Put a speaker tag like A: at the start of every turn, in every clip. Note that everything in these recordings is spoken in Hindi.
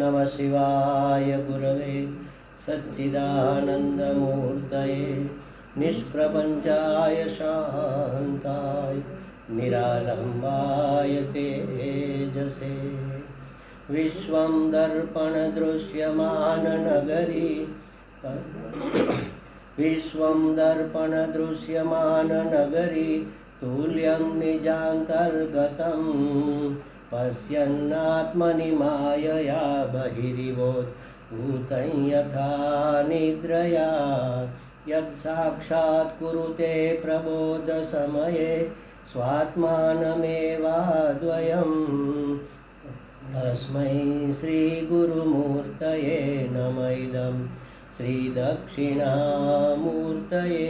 A: नमः शिवाय गुरवे सच्चिदानन्दमूर्तये निष्प्रपञ्चाय शान्ताय निरालम्बाय तेजसे विश्वं दर्पणदृश्यमाननगरी विश्वं दर्पणदृश्यमाननगरी तुल्यं निजान्तर्गतं पश्यन्नात्मनि मायया बहिरिवोद्भूतं यथा निद्रया यत्साक्षात् कुरुते प्रबोधसमये स्वात्मानमेवाद्वयम् तस्मै श्रीगुरुमूर्तये नमः इदं श्रीदक्षिणामूर्तये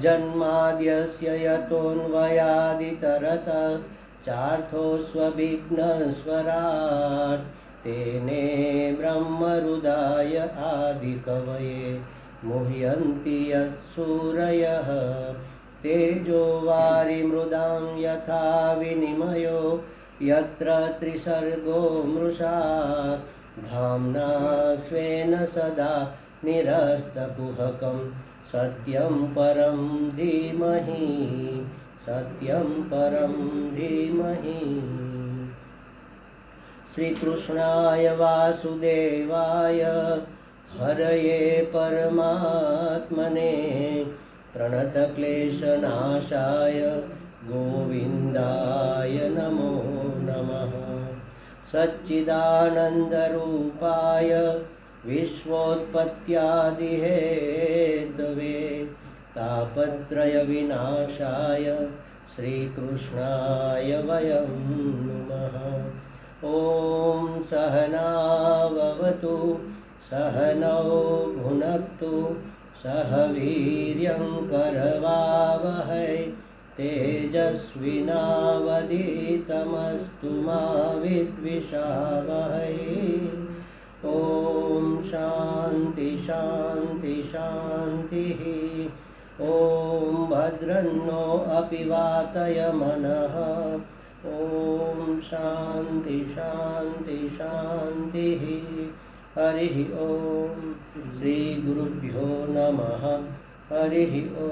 A: जन्माद्यस्य यतोऽन्वयादितरतः चार्थोऽस्वभिघ्नस्वराट् तेने ब्रह्महृदाय आदिकवये मुह्यन्ति यत्सूरयः तेजो वारिमृदां यथा विनिमयो यत्र त्रिसर्गो मृषा धाम्ना स्वेन सदा निरस्तकुहकं सत्यं परं धीमहि सत्यं परं धीमहि। श्रीकृष्णाय वासुदेवाय हरये परमात्मने प्रणतक्लेशनाशाय गोविन्दाय नमो नमः। सच्चिदानन्दरूपाय विश्वोत्पत्त्यादिहेतवे तापत्रयविनाशाय श्रीकृष्णाय वयं नमः। ॐ सहनाववतु सहनौ भुनक्तु सह वीर्यं करवावहै तेजस्विनावधीतमस्तु मा विद्विषावहै। ॐ शान्ति शान्ति शान्तिः। ॐ भद्रन्नो अपि वातय मनः। ॐ शान्ति शान्ति शान्तिः। हरिः ॐ श्रीगुरुभ्यो नमः। हरिः ॐ।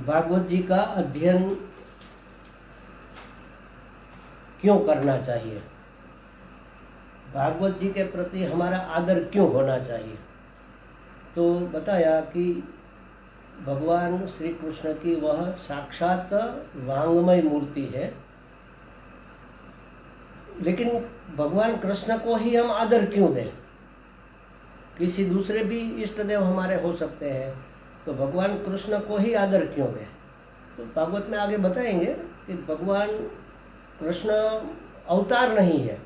A: भागवत जी का अध्ययन क्यों करना चाहिए, भागवत जी के प्रति हमारा आदर क्यों होना चाहिए। तो बताया कि भगवान श्री कृष्ण की वह साक्षात वांगमय मूर्ति है, लेकिन भगवान कृष्ण को ही हम आदर क्यों दें। किसी दूसरे भी इष्ट देव हमारे हो सकते हैं, तो भगवान कृष्ण को ही आदर क्यों दें। तो भागवत में आगे बताएंगे कि भगवान कृष्ण अवतार नहीं है,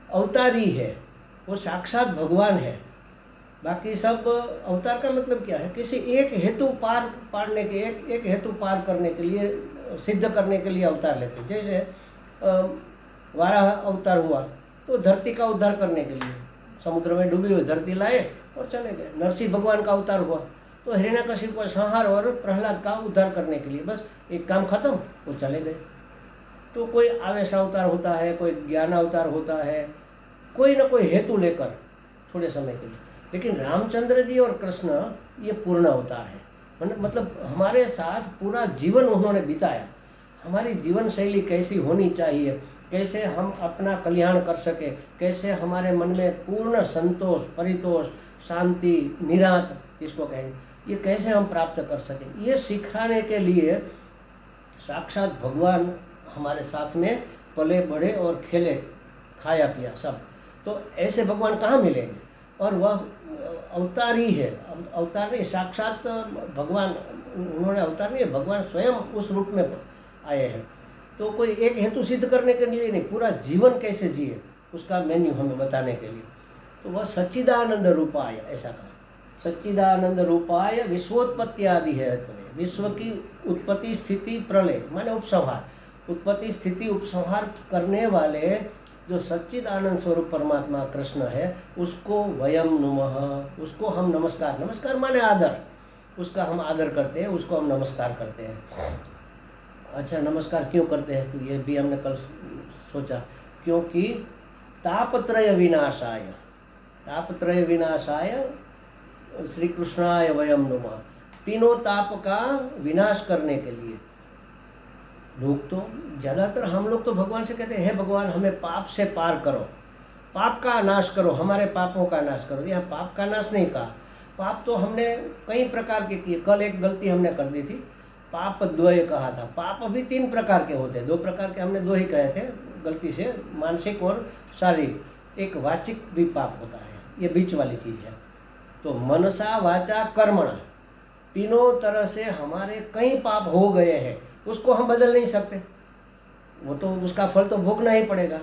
A: अवतारी है, वो साक्षात भगवान है। बाकी सब अवतार का मतलब क्या है, किसी एक हेतु पारने के एक हेतु पार करने के लिए, सिद्ध करने के लिए अवतार लेते। जैसे वाराह अवतार हुआ तो धरती का उद्धार करने के लिए, समुद्र में डूबी हुई धरती लाए और चले गए। नरसिंह भगवान का अवतार हुआ तो हिरण्यकशिपु का संहार और प्रहलाद का उद्धार करने के लिए, बस एक काम खत्म, वो चले गए। तो कोई आवेश अवतार होता है, कोई ज्ञान अवतार होता है, कोई ना कोई हेतु लेकर थोड़े समय के लिए। लेकिन रामचंद्र जी और कृष्ण ये पूर्ण अवतार है, मतलब हमारे साथ पूरा जीवन उन्होंने बिताया। हमारी जीवन शैली कैसी होनी चाहिए, कैसे हम अपना कल्याण कर सके, कैसे हमारे मन में पूर्ण संतोष, परितोष, शांति, निरांत इसको कहेंगे, ये कैसे हम प्राप्त कर सके, ये सिखाने के लिए साक्षात भगवान हमारे साथ में पले बढ़े और खेले, खाया पिया सब। तो ऐसे भगवान कहाँ मिलेंगे। और वह अवतार ही है, अवतार नहीं, साक्षात भगवान, उन्होंने अवतार नहीं, भगवान स्वयं उस रूप में आए हैं। तो कोई एक हेतु सिद्ध करने के लिए नहीं, पूरा जीवन कैसे जिए उसका मेन्यू हमें बताने के लिए। तो वह सच्चिदानंद रूपाय, ऐसा कहा, सच्चिदानंद रूपाय विश्वोत्पत्ति आदि है। तो विश्व की उत्पत्ति स्थिति प्रलय माने उपसंहार, उत्पत्ति स्थिति उपसंहार करने वाले जो सच्चिदानंद स्वरूप परमात्मा कृष्ण है, उसको वयम नुमः, उसको हम नमस्कार, नमस्कार माने आदर, उसका हम आदर करते हैं, उसको हम नमस्कार करते हैं। अच्छा, नमस्कार क्यों करते हैं? तो ये भी हमने कल सोचा, क्योंकि तापत्रय विनाशाय, तापत्रय विनाशाय श्री कृष्णाय वयम नमः, तीनों ताप का विनाश करने के लिए। लोग तो ज़्यादातर, हम लोग तो भगवान से कहते हैं, हे भगवान हमें पाप से पार करो, पाप का नाश करो, हमारे पापों का नाश करो। यहाँ पाप का नाश नहीं कहा, पाप तो हमने कई प्रकार के किए। कल एक गलती हमने कर दी थी, पाप द्वय कहा था। पाप अभी 3 प्रकार के होते हैं, 2 प्रकार के हमने 2 ही कहे थे गलती से, मानसिक और शारीरिक। एक वाचिक भी पाप होता है, ये बीच वाली चीज़ है। तो मनसा वाचा कर्मणा, तीनों तरह से हमारे कई पाप हो गए हैं, उसको हम बदल नहीं सकते, वो तो उसका फल तो भोगना ही पड़ेगा।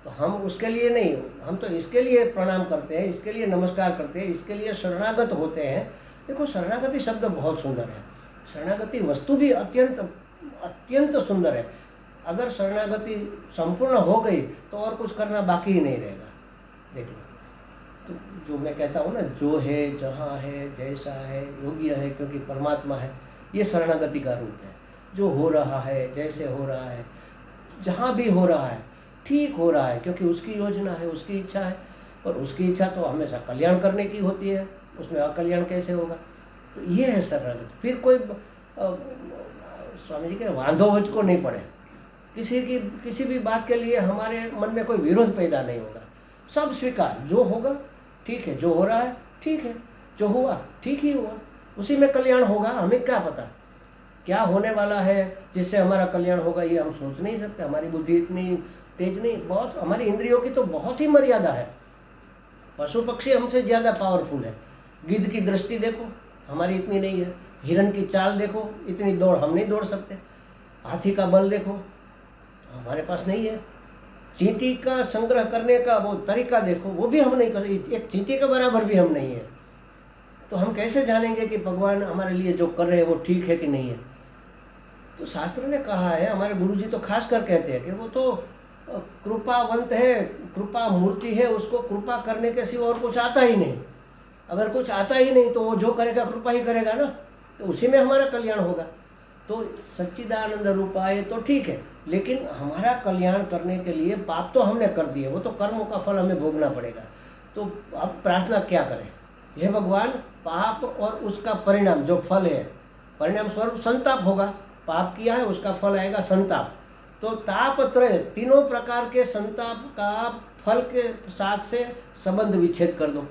A: तो हम उसके लिए नहीं, हम तो इसके लिए प्रणाम करते हैं, इसके लिए नमस्कार करते हैं, इसके लिए शरणागत होते हैं। देखो, शरणागति शब्द बहुत सुंदर है, शरणागति वस्तु भी अत्यंत अत्यंत सुंदर है। अगर शरणागति संपूर्ण हो गई तो और कुछ करना बाकी ही नहीं रहेगा। देख लो, तो जो मैं कहता हूँ ना, जो है, जहाँ है, जैसा है, योग्य है क्योंकि परमात्मा है, ये शरणागति का रूप है। जो हो रहा है, जैसे हो रहा है, जहाँ भी हो रहा है, ठीक हो रहा है क्योंकि उसकी योजना है, उसकी इच्छा है। और उसकी इच्छा तो हमेशा कल्याण करने की होती है, उसमें अकल्याण कैसे होगा? तो ये है शरणागति। फिर कोई स्वामी जी के वांधो मुझको नहीं पड़े, किसी भी बात के लिए हमारे मन में कोई विरोध पैदा नहीं होगा। सब स्वीकार, जो होगा ठीक है, जो हो रहा है ठीक है, जो हुआ ठीक ही हुआ, उसी में कल्याण होगा। हमें क्या पता क्या होने वाला है जिससे हमारा कल्याण होगा, ये हम सोच नहीं सकते। हमारी बुद्धि इतनी तेज नहीं, बहुत, हमारी इंद्रियों की तो बहुत ही मर्यादा है। पशु पक्षी हमसे ज़्यादा पावरफुल है। गिद्ध की दृष्टि देखो, हमारी इतनी नहीं है। हिरण की चाल देखो, इतनी दौड़ हम नहीं दौड़ सकते। हाथी का बल देखो, हमारे पास नहीं है। चींटी का संग्रह करने का वो तरीका देखो, वो भी हम नहीं कर, एक चींटी के बराबर भी हम नहीं है। तो हम कैसे जानेंगे कि भगवान हमारे लिए जो कर रहे हैं वो ठीक है कि नहीं है? तो शास्त्र ने कहा है, हमारे गुरुजी तो खास कर कहते हैं कि वो तो कृपावंत है, कृपा मूर्ति है, उसको कृपा करने के सिवा और कुछ आता ही नहीं। अगर कुछ आता ही नहीं तो वो जो करेगा कृपा ही करेगा ना, तो उसी में हमारा कल्याण होगा। तो सच्चिदानंद रूपाय तो ठीक है, लेकिन हमारा कल्याण करने के लिए पाप तो हमने कर दिए, वो तो कर्मों का फल हमें भोगना पड़ेगा। तो अब प्रार्थना क्या करें? हे भगवान, पाप और उसका परिणाम जो फल है, परिणाम स्वरूप संताप होगा। पाप किया है उसका फल आएगा संताप। तो तापत्रय, तीनों प्रकार के संताप का फल के साथ से संबंध विच्छेद कर दो,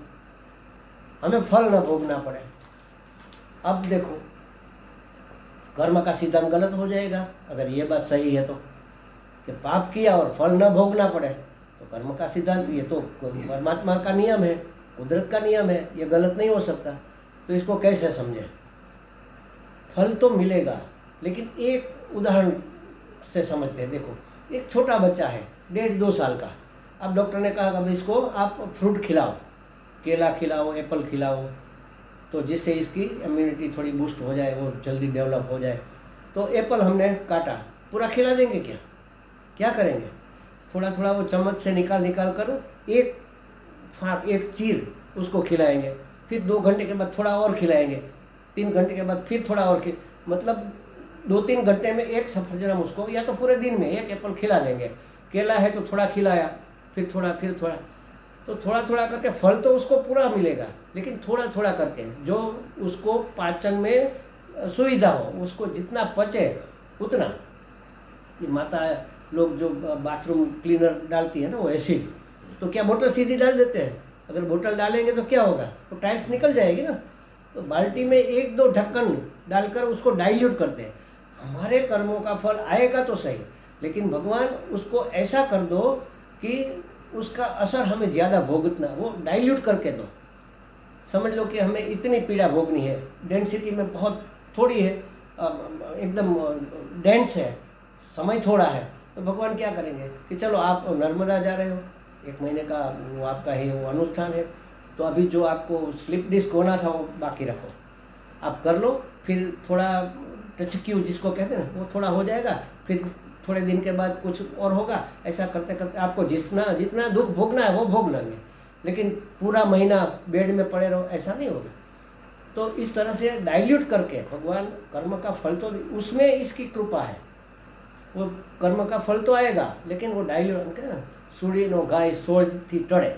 A: हमें फल न भोगना पड़े। अब देखो, कर्म का सिद्धांत गलत हो जाएगा अगर ये बात सही है तो, कि पाप किया और फल न भोगना पड़े। तो कर्म का सिद्धांत, ये तो परमात्मा का नियम है, कुदरत का नियम है, ये गलत नहीं हो सकता। तो इसको कैसे समझें? फल तो मिलेगा, लेकिन एक उदाहरण से समझते हैं। देखो, एक छोटा बच्चा है 1.5-2 साल का। अब डॉक्टर ने कहा कि इसको आप फ्रूट खिलाओ, केला खिलाओ, एप्पल खिलाओ, तो जिससे इसकी इम्यूनिटी थोड़ी बूस्ट हो जाए, वो जल्दी डेवलप हो जाए। तो एप्पल हमने काटा, पूरा खिला देंगे क्या? क्या करेंगे? थोड़ा थोड़ा वो चम्मच से निकाल कर एक फाँक, एक चीर उसको खिलाएंगे। फिर 2 घंटे के बाद थोड़ा और खिलाएंगे, 3 घंटे के बाद फिर थोड़ा और मतलब 2-3 घंटे में एक सफरजन हम उसको, या तो पूरे दिन में एक एप्पल खिला देंगे। केला है तो थोड़ा खिलाया, फिर थोड़ा, तो थोड़ा थोड़ा करके फल तो उसको पूरा मिलेगा, लेकिन थोड़ा थोड़ा करके जो उसको पाचन में सुविधा हो, उसको जितना पचे उतना। ये माता लोग जो बाथरूम क्लीनर डालती है ना, वो एसिड, तो क्या बोतल सीधी डाल देते हैं? अगर बोतल डालेंगे तो क्या होगा? तो टाइल्स निकल जाएगी ना। तो बाल्टी में 1-2 ढक्कन डालकर उसको डाइल्यूट करते हैं। हमारे कर्मों का फल आएगा तो सही, लेकिन भगवान उसको ऐसा कर दो कि उसका असर हमें ज़्यादा भोगतना, वो डाइल्यूट करके दो। समझ लो कि हमें इतनी पीड़ा भोगनी है, डेंसिटी में बहुत थोड़ी है, एकदम डेंस है, समय थोड़ा है। तो भगवान क्या करेंगे कि चलो आप नर्मदा जा रहे हो, 1 महीने का वो आपका ही वो अनुष्ठान है, तो अभी जो आपको स्लिप डिस्क होना था वो बाकी रखो, आप कर लो। फिर थोड़ा टचक्यू जिसको कहते हैं ना, वो थोड़ा हो जाएगा, फिर थोड़े दिन के बाद कुछ और होगा। ऐसा करते करते आपको जितना दुख भोगना है वो भोग लेंगे, लेकिन पूरा महीना बेड में पड़े रहो ऐसा नहीं होगा। तो इस तरह से डाइल्यूट करके भगवान कर्म का फल तो, उसमें इसकी कृपा है। वो कर्म का फल तो आएगा, लेकिन वो डाइल्यूट ना, सूड़ी नो गाय सोज थी टड़े,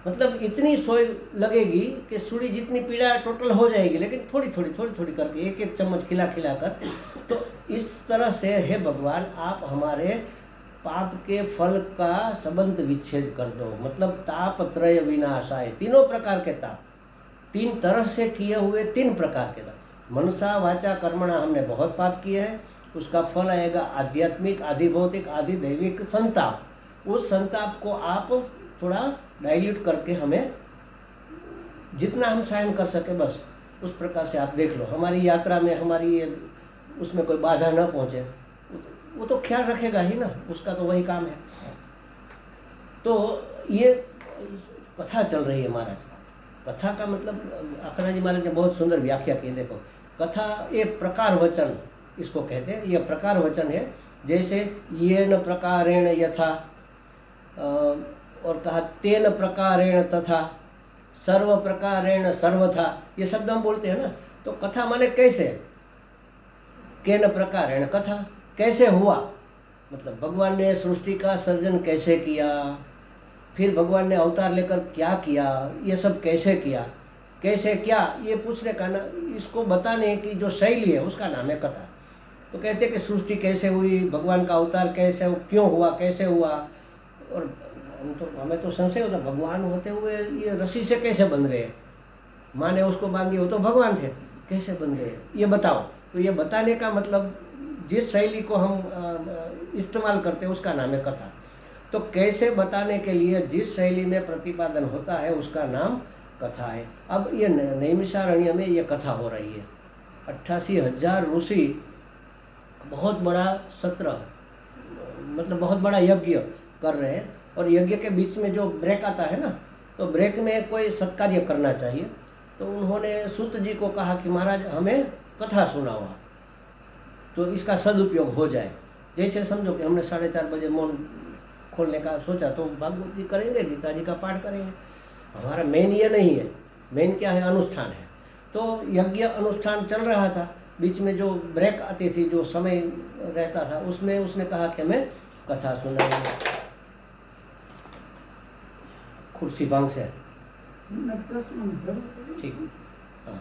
A: मतलब इतनी सोई लगेगी कि सूड़ी जितनी पीड़ा टोटल हो जाएगी, लेकिन थोड़ी थोड़ी करके एक एक चम्मच खिला कर। तो इस तरह से हे भगवान आप हमारे पाप के फल का संबंध विच्छेद कर दो, मतलब ताप त्रय विनाशाय, तीनों प्रकार के ताप, तीन तरह से किए हुए तीन प्रकार के ताप, मनसा वाचा कर्मणा, हमने बहुत पाप किए हैं, उसका फल आएगा आध्यात्मिक, आधि भौतिक, आधि दैविक संताप। उस संताप को आप थोड़ा डाइल्यूट करके हमें जितना हम सहन कर सके बस उस प्रकार से आप देख लो, हमारी यात्रा में हमारी उसमें कोई बाधा न पहुँचे, वो तो ख्याल रखेगा ही ना, उसका तो वही काम है। तो ये कथा चल रही है महाराज, कथा का मतलब अखंड जी महाराज ने बहुत सुंदर व्याख्या की। देखो कथा ये प्रकार वचन इसको कहते हैं, ये प्रकार वचन है, जैसे ये न प्रकारेण यथा, और कहा तेन प्रकारेण तथा, सर्व प्रकारेण सर्वथा, ये शब्द हम बोलते हैं ना। तो कथा माने कैसे, केन प्रकारेण कथा, कैसे हुआ, मतलब भगवान ने सृष्टि का सर्जन कैसे किया, फिर भगवान ने अवतार लेकर क्या किया, ये सब कैसे किया, कैसे क्या, ये पूछने का ना, इसको बताने की जो शैली है उसका नाम है कथा। तो कहते हैं कि सृष्टि कैसे हुई, भगवान का अवतार कैसे, क्यों हुआ, कैसे हुआ, और हमें तो संशय होता भगवान होते हुए ये रस्सी से कैसे बन गए, माँ ने उसको बांधी, वो तो भगवान थे, कैसे बन गए ये बताओ। तो ये बताने का मतलब जिस शैली को हम इस्तेमाल करते हैं उसका नाम है कथा। तो कैसे बताने के लिए जिस शैली में प्रतिपादन होता है उसका नाम कथा है। अब ये नैमिषारण्य में ये कथा हो रही है, 88,000 ऋषि बहुत बड़ा सत्र, मतलब बहुत बड़ा यज्ञ कर रहे हैं, और यज्ञ के बीच में जो ब्रेक आता है ना, तो ब्रेक में कोई सत्कार्य करना चाहिए। तो उन्होंने सूत जी को कहा कि महाराज हमें कथा सुनाओ, तो इसका सदुपयोग हो जाए। जैसे समझो कि हमने 4:30 बजे मौन खोलने का सोचा, तो भागवत जी करेंगे, गीता जी का पाठ करेंगे, हमारा मेन ये नहीं है, मेन क्या है, अनुष्ठान है। तो यज्ञ अनुष्ठान चल रहा था, बीच में जो ब्रेक आती थी, जो समय रहता था, उसमें उसने कहा कि हमें कथा सुनाएंगे। कुर्सी भांग से ठीक, हाँ।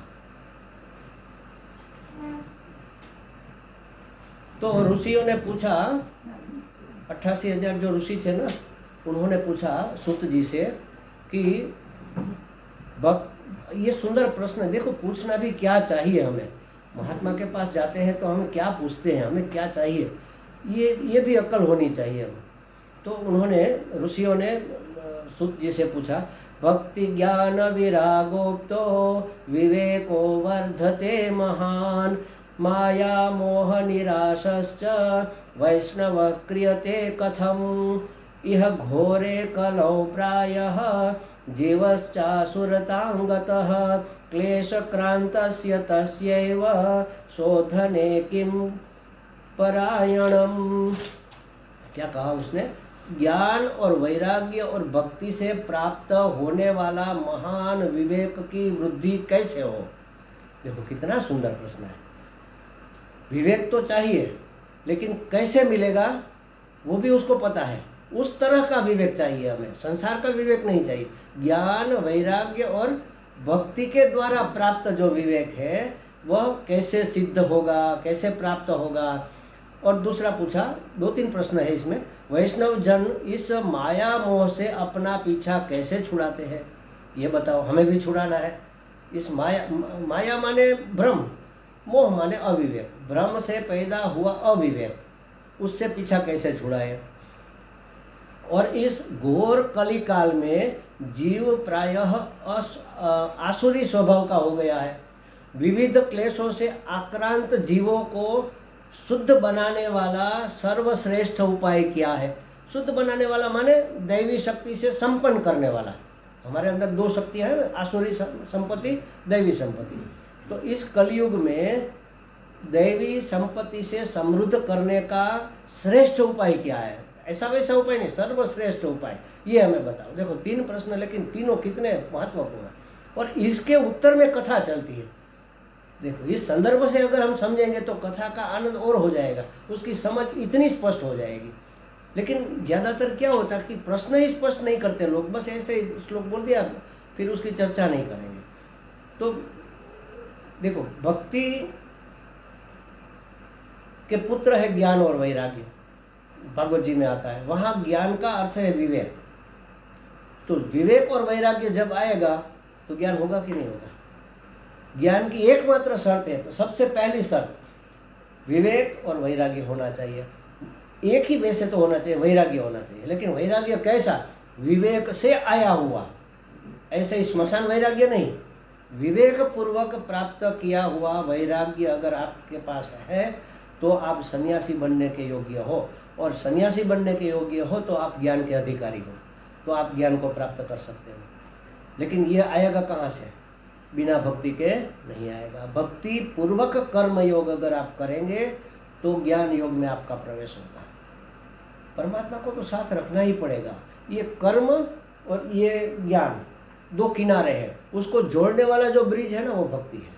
A: तो ऋषियों ने पूछा, 88,000 जो ऋषि थे ना, उन्होंने पूछा सूत जी से कि ये सुंदर प्रश्न है, देखो पूछना भी क्या चाहिए हमें, महात्मा के पास जाते हैं तो हमें क्या पूछते हैं, हमें क्या चाहिए, ये भी अक्ल होनी चाहिए हमें। तो उन्होंने ऋषियों ने सूत जी से पूछा, भक्ति ज्ञान विरागोप्तो विवेको वर्धते महान, माया मोह निराशश्च वैष्णव क्रियते कथम, इह घोरे कलौ प्रायः जीवश्चासुरतांगतः, क्लेशक्रान्तस्य तस्यैव शोधने किं परायणम। क्या कहा उसने, ज्ञान और वैराग्य और भक्ति से प्राप्त होने वाला महान विवेक की वृद्धि कैसे हो। देखो कितना सुंदर प्रश्न है। विवेक तो चाहिए, लेकिन कैसे मिलेगा वो भी उसको पता है, उस तरह का विवेक चाहिए हमें, संसार का विवेक नहीं चाहिए। ज्ञान वैराग्य और भक्ति के द्वारा प्राप्त जो विवेक है वह कैसे सिद्ध होगा, कैसे प्राप्त होगा। और दूसरा पूछा, 2-3 प्रश्न है इसमें, वैष्णव जन इस माया मोह से अपना पीछा कैसे छुड़ाते हैं, ये बताओ, हमें भी छुड़ाना है। इस माया माने भ्रम, मोह माने अविवेक, भ्रम से पैदा हुआ अविवेक, उससे पीछा कैसे छुड़ाए। और इस घोर कली काल में जीव प्रायः आसुरी स्वभाव का हो गया है। विविध क्लेशों से आक्रांत जीवों को शुद्ध बनाने वाला सर्वश्रेष्ठ उपाय क्या है। शुद्ध बनाने वाला माने दैवी शक्ति से संपन्न करने वाला। हमारे अंदर 2 शक्तियां हैं, आसुरी संपत्ति, दैवी संपत्ति। तो इस कलयुग में दैवी संपत्ति से समृद्ध करने का श्रेष्ठ उपाय क्या है। ऐसा वैसा उपाय नहीं, सर्वश्रेष्ठ उपाय, ये हमें बताओ। देखो 3 प्रश्न, लेकिन तीनों कितने महत्वपूर्ण, और इसके उत्तर में कथा चलती है। देखो इस संदर्भ से अगर हम समझेंगे तो कथा का आनंद और हो जाएगा, उसकी समझ इतनी स्पष्ट हो जाएगी। लेकिन ज़्यादातर क्या होता है कि प्रश्न ही स्पष्ट नहीं करते लोग, बस ऐसे ही श्लोक बोल दिया फिर उसकी चर्चा नहीं करेंगे। तो देखो भक्ति के पुत्र है ज्ञान और वैराग्य, भागवत जी में आता है, वहाँ ज्ञान का अर्थ है विवेक। तो विवेक और वैराग्य जब आएगा तो ज्ञान होगा कि नहीं होगा? ज्ञान की एकमात्र शर्त है, तो सबसे पहली शर्त विवेक और वैराग्य होना चाहिए। एक ही वैसे तो होना चाहिए, वैराग्य होना चाहिए, लेकिन वैराग्य कैसा? विवेक से आया हुआ, ऐसे स्मशान वैराग्य नहीं। विवेक पूर्वक प्राप्त किया हुआ वैराग्य अगर आपके पास है तो आप सन्यासी बनने के योग्य हो, और सन्यासी बनने के योग्य हो तो आप ज्ञान के अधिकारी हो, तो आप ज्ञान को प्राप्त कर सकते हो। लेकिन ये आएगा कहाँ से? बिना भक्ति के नहीं आएगा। भक्ति पूर्वक कर्म योग अगर आप करेंगे तो ज्ञान योग में आपका प्रवेश होगा। परमात्मा को तो साथ रखना ही पड़ेगा। ये कर्म और ये ज्ञान दो किनारे हैं, उसको जोड़ने वाला जो ब्रिज है ना वो भक्ति है।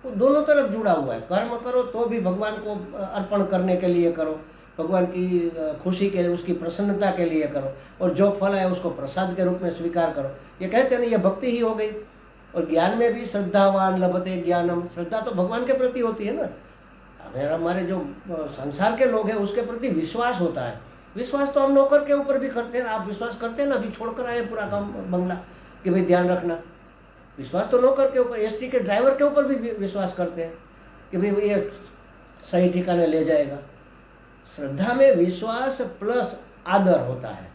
A: वो दोनों तरफ जुड़ा हुआ है। कर्म करो तो भी भगवान को अर्पण करने के लिए करो, भगवान की खुशी के लिए, उसकी प्रसन्नता के लिए करो, और जो फल है उसको प्रसाद के रूप में स्वीकार करो। ये कहते हैं ना, ये भक्ति ही हो गई। और ज्ञान में भी श्रद्धावान लभते ज्ञानम, श्रद्धा तो भगवान के प्रति होती है ना। हमारे जो संसार के लोग हैं उसके प्रति विश्वास होता है। विश्वास तो हम नौकर के ऊपर भी करते हैं। आप विश्वास करते हैं ना, अभी छोड़कर आए पूरा काम बंगला कि भाई ध्यान रखना। विश्वास तो नौकर के ऊपर, एसटी के ड्राइवर के ऊपर भी विश्वास करते हैं कि भाई ये सही ठिकाने ले जाएगा। श्रद्धा में विश्वास प्लस आदर होता है।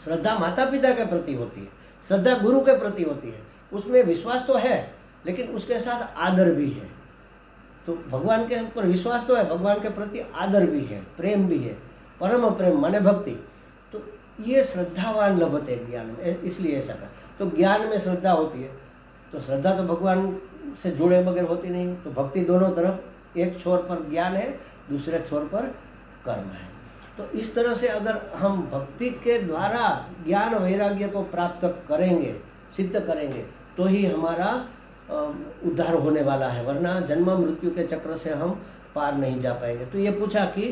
A: श्रद्धा माता पिता के प्रति होती है, श्रद्धा गुरु के प्रति होती है। उसमें विश्वास तो है लेकिन उसके साथ आदर भी है। तो भगवान के ऊपर विश्वास तो है, भगवान के प्रति आदर भी है, प्रेम भी है, परम प्रेम माने भक्ति। तो ये श्रद्धावान लभते ज्ञान, इसलिए ऐसा कहा। तो ज्ञान में श्रद्धा होती है, तो श्रद्धा तो भगवान से जुड़े बगैर होती नहीं। तो भक्ति दोनों तरफ, एक छोर पर ज्ञान है, दूसरे छोर पर कर्म है। तो इस तरह से अगर हम भक्ति के द्वारा ज्ञान वैराग्य को प्राप्त करेंगे, सिद्ध करेंगे, तो ही हमारा उद्धार होने वाला है, वरना जन्म मृत्यु के चक्र से हम पार नहीं जा पाएंगे। तो ये पूछा कि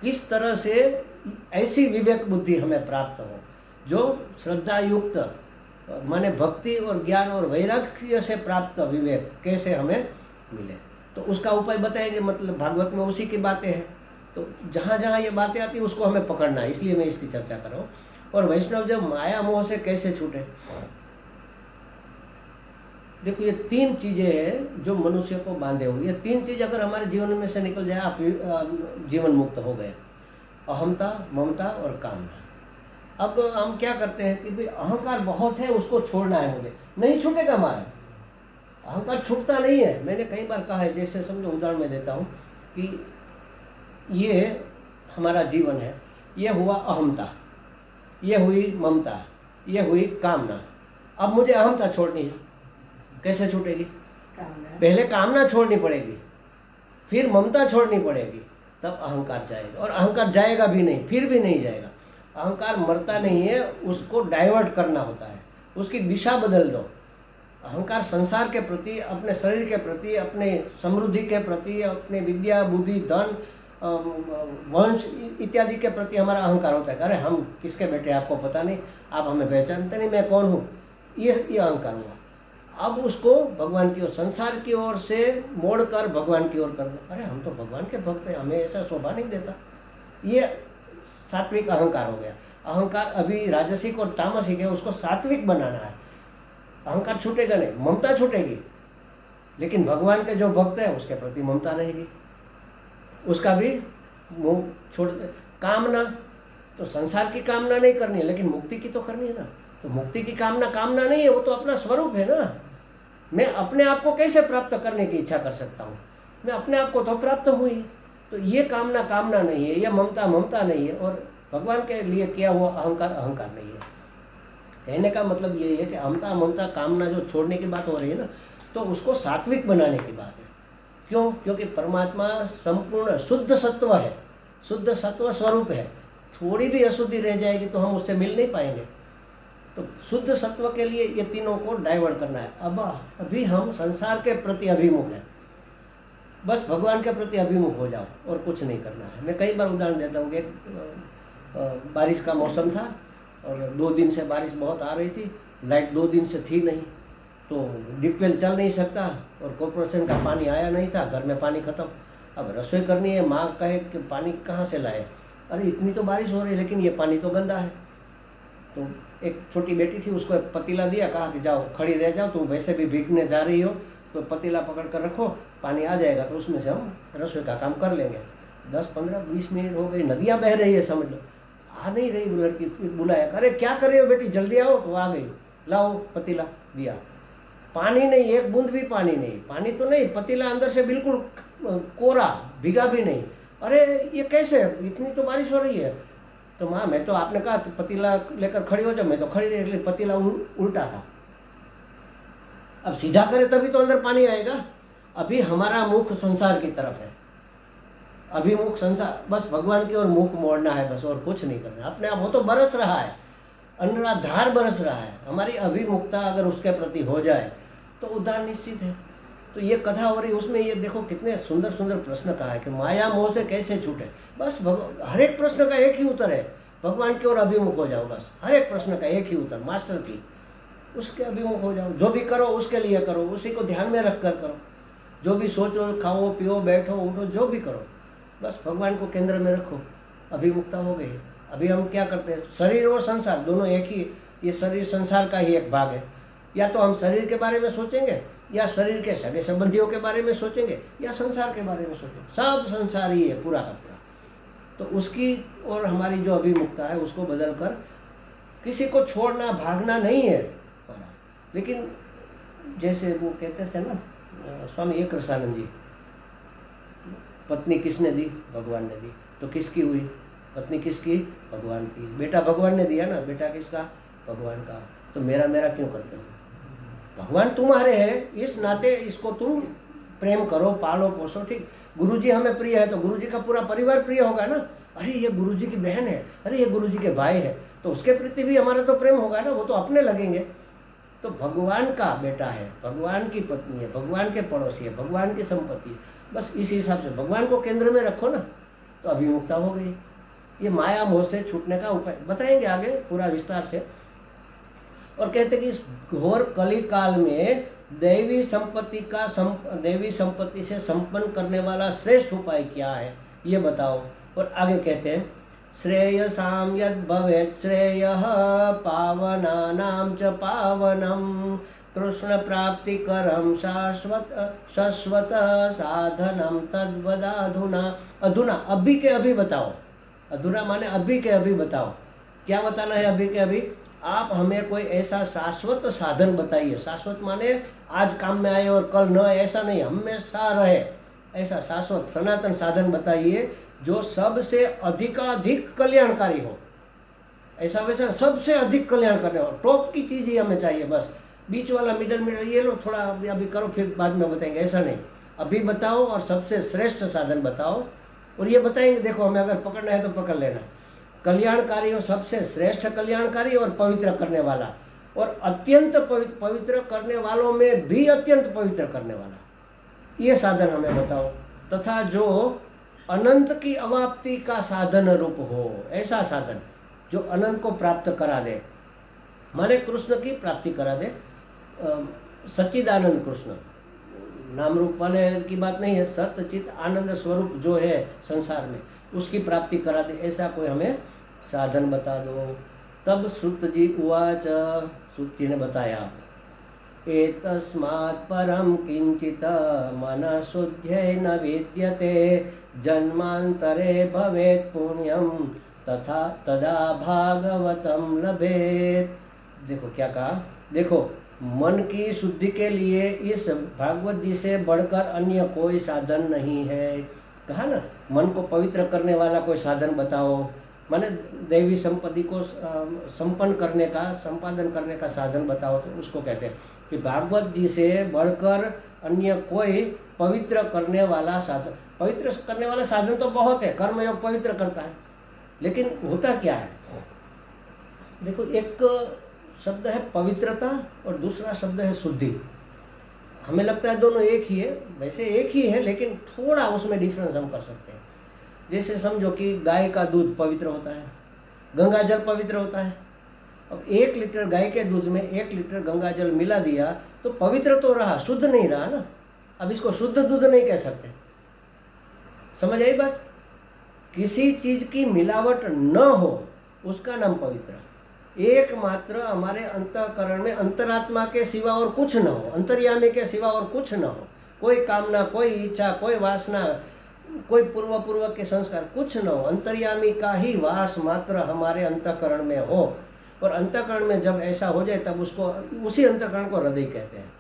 A: किस तरह से ऐसी विवेक बुद्धि हमें प्राप्त हो जो श्रद्धा युक्त, माने भक्ति और ज्ञान और वैराग्य से प्राप्त विवेक कैसे हमें मिले। तो उसका उपाय बताएंगे। मतलब भागवत में उसी की बातें हैं, तो जहाँ जहाँ ये बातें आती है उसको हमें पकड़ना है, इसलिए मैं इसकी चर्चा कर रहा हूँ। और वैष्णव जब माया मोह से कैसे छूटे, देखो ये तीन चीज़ें हैं जो मनुष्य को बांधे हुए। ये तीन चीज़ अगर हमारे जीवन में से निकल जाए, आप जीवन मुक्त हो गए। अहमता, ममता और कामना। अब हम क्या करते हैं कि भाई अहंकार बहुत है, उसको छोड़ना है मुझे। नहीं छूटेगा महाराज, अहंकार छूटता नहीं है। मैंने कई बार कहा है, जैसे समझो उदाहरण में देता हूँ कि ये हमारा जीवन है, ये हुआ अहमता, ये हुई ममता, ये हुई कामना। अब मुझे अहमता छोड़नी है, कैसे छूटेगी? पहले कामना छोड़नी पड़ेगी, फिर ममता छोड़नी पड़ेगी, तब अहंकार जाएगा। और अहंकार जाएगा भी नहीं, फिर भी नहीं जाएगा। अहंकार मरता नहीं है, उसको डाइवर्ट करना होता है, उसकी दिशा बदल दो। अहंकार संसार के प्रति, अपने शरीर के प्रति, अपने समृद्धि के प्रति, अपने विद्या बुद्धि धन वंश इत्यादि के प्रति हमारा अहंकार होता है। अरे हम किसके बेटे आपको पता नहीं, आप हमें पहचानते नहीं, मैं कौन हूँ, ये अहंकार हुआ। अब उसको भगवान की ओर, संसार की ओर से मोड़कर भगवान की ओर कर दो। अरे हम तो भगवान के भक्त हैं, हमें ऐसा शोभा नहीं देता। ये सात्विक अहंकार हो गया। अहंकार अभी राजसिक और तामसिक है, उसको सात्विक बनाना है। अहंकार छूटेगा नहीं, ममता छूटेगी, लेकिन भगवान के जो भक्त है उसके प्रति ममता रहेगी, उसका भी मुंह छोड़ दे। कामना तो संसार की कामना नहीं करनी है, लेकिन मुक्ति की तो करनी है ना। तो मुक्ति की कामना कामना नहीं है, वो तो अपना स्वरूप है ना। मैं अपने आप को कैसे प्राप्त करने की इच्छा कर सकता हूँ? मैं अपने आप को तो प्राप्त हुई। तो ये कामना कामना नहीं है, ये ममता ममता नहीं है, और भगवान के लिए किया हुआ अहंकार अहंकार नहीं है। कहने का मतलब ये है कि अहमता ममता कामना जो छोड़ने की बात हो रही है ना, तो उसको सात्विक बनाने की बात है। क्यों? क्योंकि परमात्मा संपूर्ण शुद्ध सत्व है, शुद्ध सत्व स्वरूप है। थोड़ी भी अशुद्धि रह जाएगी तो हम उससे मिल नहीं पाएंगे। तो शुद्ध सत्व के लिए ये तीनों को डाइवर्ट करना है। अब अभी हम संसार के प्रति अभिमुख हैं, बस भगवान के प्रति अभिमुख हो जाओ और कुछ नहीं करना है। मैं कई बार उदाहरण देता हूँ कि बारिश का मौसम था और 2 दिन से बारिश बहुत आ रही थी, लाइट 2 दिन से थी नहीं, तो डीपवेल चल नहीं सकता और कॉर्पोरेशन का पानी आया नहीं था, घर में पानी ख़त्म। अब रसोई करनी है, माँ कहे कि पानी कहाँ से लाए, अरे इतनी तो बारिश हो रही है लेकिन ये पानी तो गंदा है। तो एक छोटी बेटी थी, उसको एक पतीला दिया, कहा कि जाओ खड़ी रह जाओ, तुम वैसे भी भीगने जा रही हो तो पतीला पकड़ कर रखो, पानी आ जाएगा तो उसमें से हम रसोई का काम कर लेंगे। 10-15-20 मिनट हो गई, नदियाँ बह रही है समझ लो, आ नहीं रही लड़की। फिर बुलाया, अरे क्या कर रही हो बेटी, जल्दी आओ। तो आ गई, लाओ पतीला दिया, पानी नहीं, एक बूंद भी पानी नहीं। पानी तो नहीं, पतीला अंदर से बिल्कुल कोरा, भीगा भी नहीं। अरे ये कैसे, इतनी तो बारिश हो रही है। तो माँ मैं तो, आपने कहा पतीला लेकर खड़ी हो जाओ, मैं तो खड़ी रही, लेकिन पतीला उल्टा था। अब सीधा करे तभी तो अंदर पानी आएगा। अभी हमारा मुख संसार की तरफ है, अभिमुख संसार, बस भगवान की ओर मुख मोड़ना है बस, और कुछ नहीं करना। अपने आप वो तो बरस रहा है, अन्नधार बरस रहा है। हमारी अभिमुखता अगर उसके प्रति हो जाए तो उद्धार निश्चित है। तो ये कथा हो रही, उसमें ये देखो कितने सुंदर सुंदर प्रश्न कहा है कि माया मोह से कैसे छूटे। बस हर एक प्रश्न का एक ही उत्तर है, भगवान की ओर अभिमुख हो जाओ। बस हर एक प्रश्न का एक ही उत्तर, मास्टर की, उसके अभिमुख हो जाओ। जो भी करो उसके लिए करो, उसी को ध्यान में रख कर करो। जो भी सोचो, खाओ पियो बैठो उठो, जो भी करो बस भगवान को केंद्र में रखो, अभिमुखता हो गई। अभी हम क्या करते हैं, शरीर और संसार दोनों एक ही, ये शरीर संसार का ही एक भाग है। या तो हम शरीर के बारे में सोचेंगे, या शरीर के सगे संबंधियों के बारे में सोचेंगे, या संसार के बारे में सोचेंगे। सब संसार ही है पूरा का पूरा। तो उसकी और हमारी जो अभिमुखता है उसको बदल कर, किसी को छोड़ना भागना नहीं है महाराज। लेकिन जैसे वो कहते थे ना स्वामी एक रसानंद जी, पत्नी किसने दी, भगवान ने दी, तो किसकी हुई पत्नी, किसकी, भगवान की। बेटा भगवान ने दिया ना, बेटा किसका, भगवान का। तो मेरा मेरा क्यों करते हो, भगवान तुम्हारे हैं, इस नाते इसको तुम प्रेम करो, पालो पोसो। ठीक, गुरुजी हमें प्रिय है तो गुरुजी का पूरा परिवार प्रिय होगा ना। अरे ये गुरुजी की बहन है, अरे ये गुरुजी के भाई है, तो उसके प्रति भी हमारा तो प्रेम होगा ना, वो तो अपने लगेंगे। तो भगवान का बेटा है, भगवान की पत्नी है, भगवान के पड़ोसी है, भगवान की संपत्ति है। बस इस हिसाब से भगवान को केंद्र में रखो ना, तो अभिमुखता हो गई। ये माया मोह से छूटने का उपाय बताएंगे आगे पूरा विस्तार से। और कहते कि इस घोर कली काल में दैवी संपत्ति से संपन्न करने वाला श्रेष्ठ उपाय क्या है, ये बताओ। और आगे कहते हैं, श्रेयसां यद् भवेत् श्रेयः पावनानां च पावनम् कृष्ण प्राप्तिकरं शाश्वत साधनम तद्वदाधुना। अधुना, अभी के अभी बताओ। अधुना माने अभी के अभी बताओ। क्या बताना है अभी के अभी, आप हमें कोई ऐसा शाश्वत साधन बताइए। शाश्वत माने आज काम में आए और कल न, ऐसा नहीं, हमेशा रहे, ऐसा शाश्वत सनातन साधन बताइए जो सबसे अधिकाधिक कल्याणकारी हो। ऐसा वैसा सबसे अधिक कल्याण करने वाला, टॉप की चीज़ ही हमें चाहिए। बस बीच वाला मिडल ये लो थोड़ा अभी करो फिर बाद में बताएंगे, ऐसा नहीं। अभी बताओ और सबसे श्रेष्ठ साधन बताओ। और ये बताएंगे, देखो हमें अगर पकड़ना है तो पकड़ लेना, कल्याणकारी और सबसे श्रेष्ठ कल्याणकारी और पवित्र करने वाला, और अत्यंत पवित्र करने वालों में भी अत्यंत पवित्र करने वाला, ये साधन हमें बताओ। तथा जो अनंत की अवाप्ति का साधन रूप हो, ऐसा साधन जो अनंत को प्राप्त करा दे, माने कृष्ण की प्राप्ति करा दे। सच्चिदानंद कृष्ण, नाम रूप वाले की बात नहीं है, सत्य चित आनंद स्वरूप जो है संसार में, उसकी प्राप्ति करा दे, ऐसा कोई हमें साधन बता दो। तब सुत जी उवाच, सुत जी ने बताया, एतस्मात् परम किंचित मन शुद्ध्यै न विद्यते जन्मांतरे भवेत् पुण्यम तथा तदा भागवतम लभेत। देखो क्या कहा, देखो मन की शुद्धि के लिए इस भागवत जी से बढ़कर अन्य कोई साधन नहीं है। कहा ना, मन को पवित्र करने वाला कोई साधन बताओ, माने दैवी संपत्ति को संपन्न करने का, संपादन करने का साधन बताओ। तो उसको कहते हैं कि भागवत जी से बढ़कर अन्य कोई पवित्र करने वाला साधन। पवित्र करने वाला साधन तो बहुत है, कर्मयोग पवित्र करता है, लेकिन होता क्या है, देखो एक शब्द है पवित्रता और दूसरा शब्द है शुद्धि। हमें लगता है दोनों एक ही है, वैसे एक ही है लेकिन थोड़ा उसमें डिफरेंस हम कर सकते हैं। जैसे समझो कि गाय का दूध पवित्र होता है, गंगा जल पवित्र होता है। अब 1 लीटर गाय के दूध में 1 लीटर गंगा जल मिला दिया तो पवित्र तो रहा, शुद्ध नहीं रहा ना। अब इसको शुद्ध दूध नहीं कह सकते। समझ आई बात? किसी चीज की मिलावट न हो उसका नाम पवित्र। एकमात्र हमारे अंतःकरण में अंतरात्मा के सिवा और कुछ न हो, अंतर्यामी के सिवा और कुछ न हो, कोई कामना, कोई इच्छा, कोई वासना, कोई पूर्व के संस्कार, कुछ न हो, अंतर्यामी का ही वास मात्र हमारे अंतःकरण में हो। और अंतःकरण में जब ऐसा हो जाए तब उसको, उसी अंतःकरण को हृदय कहते हैं।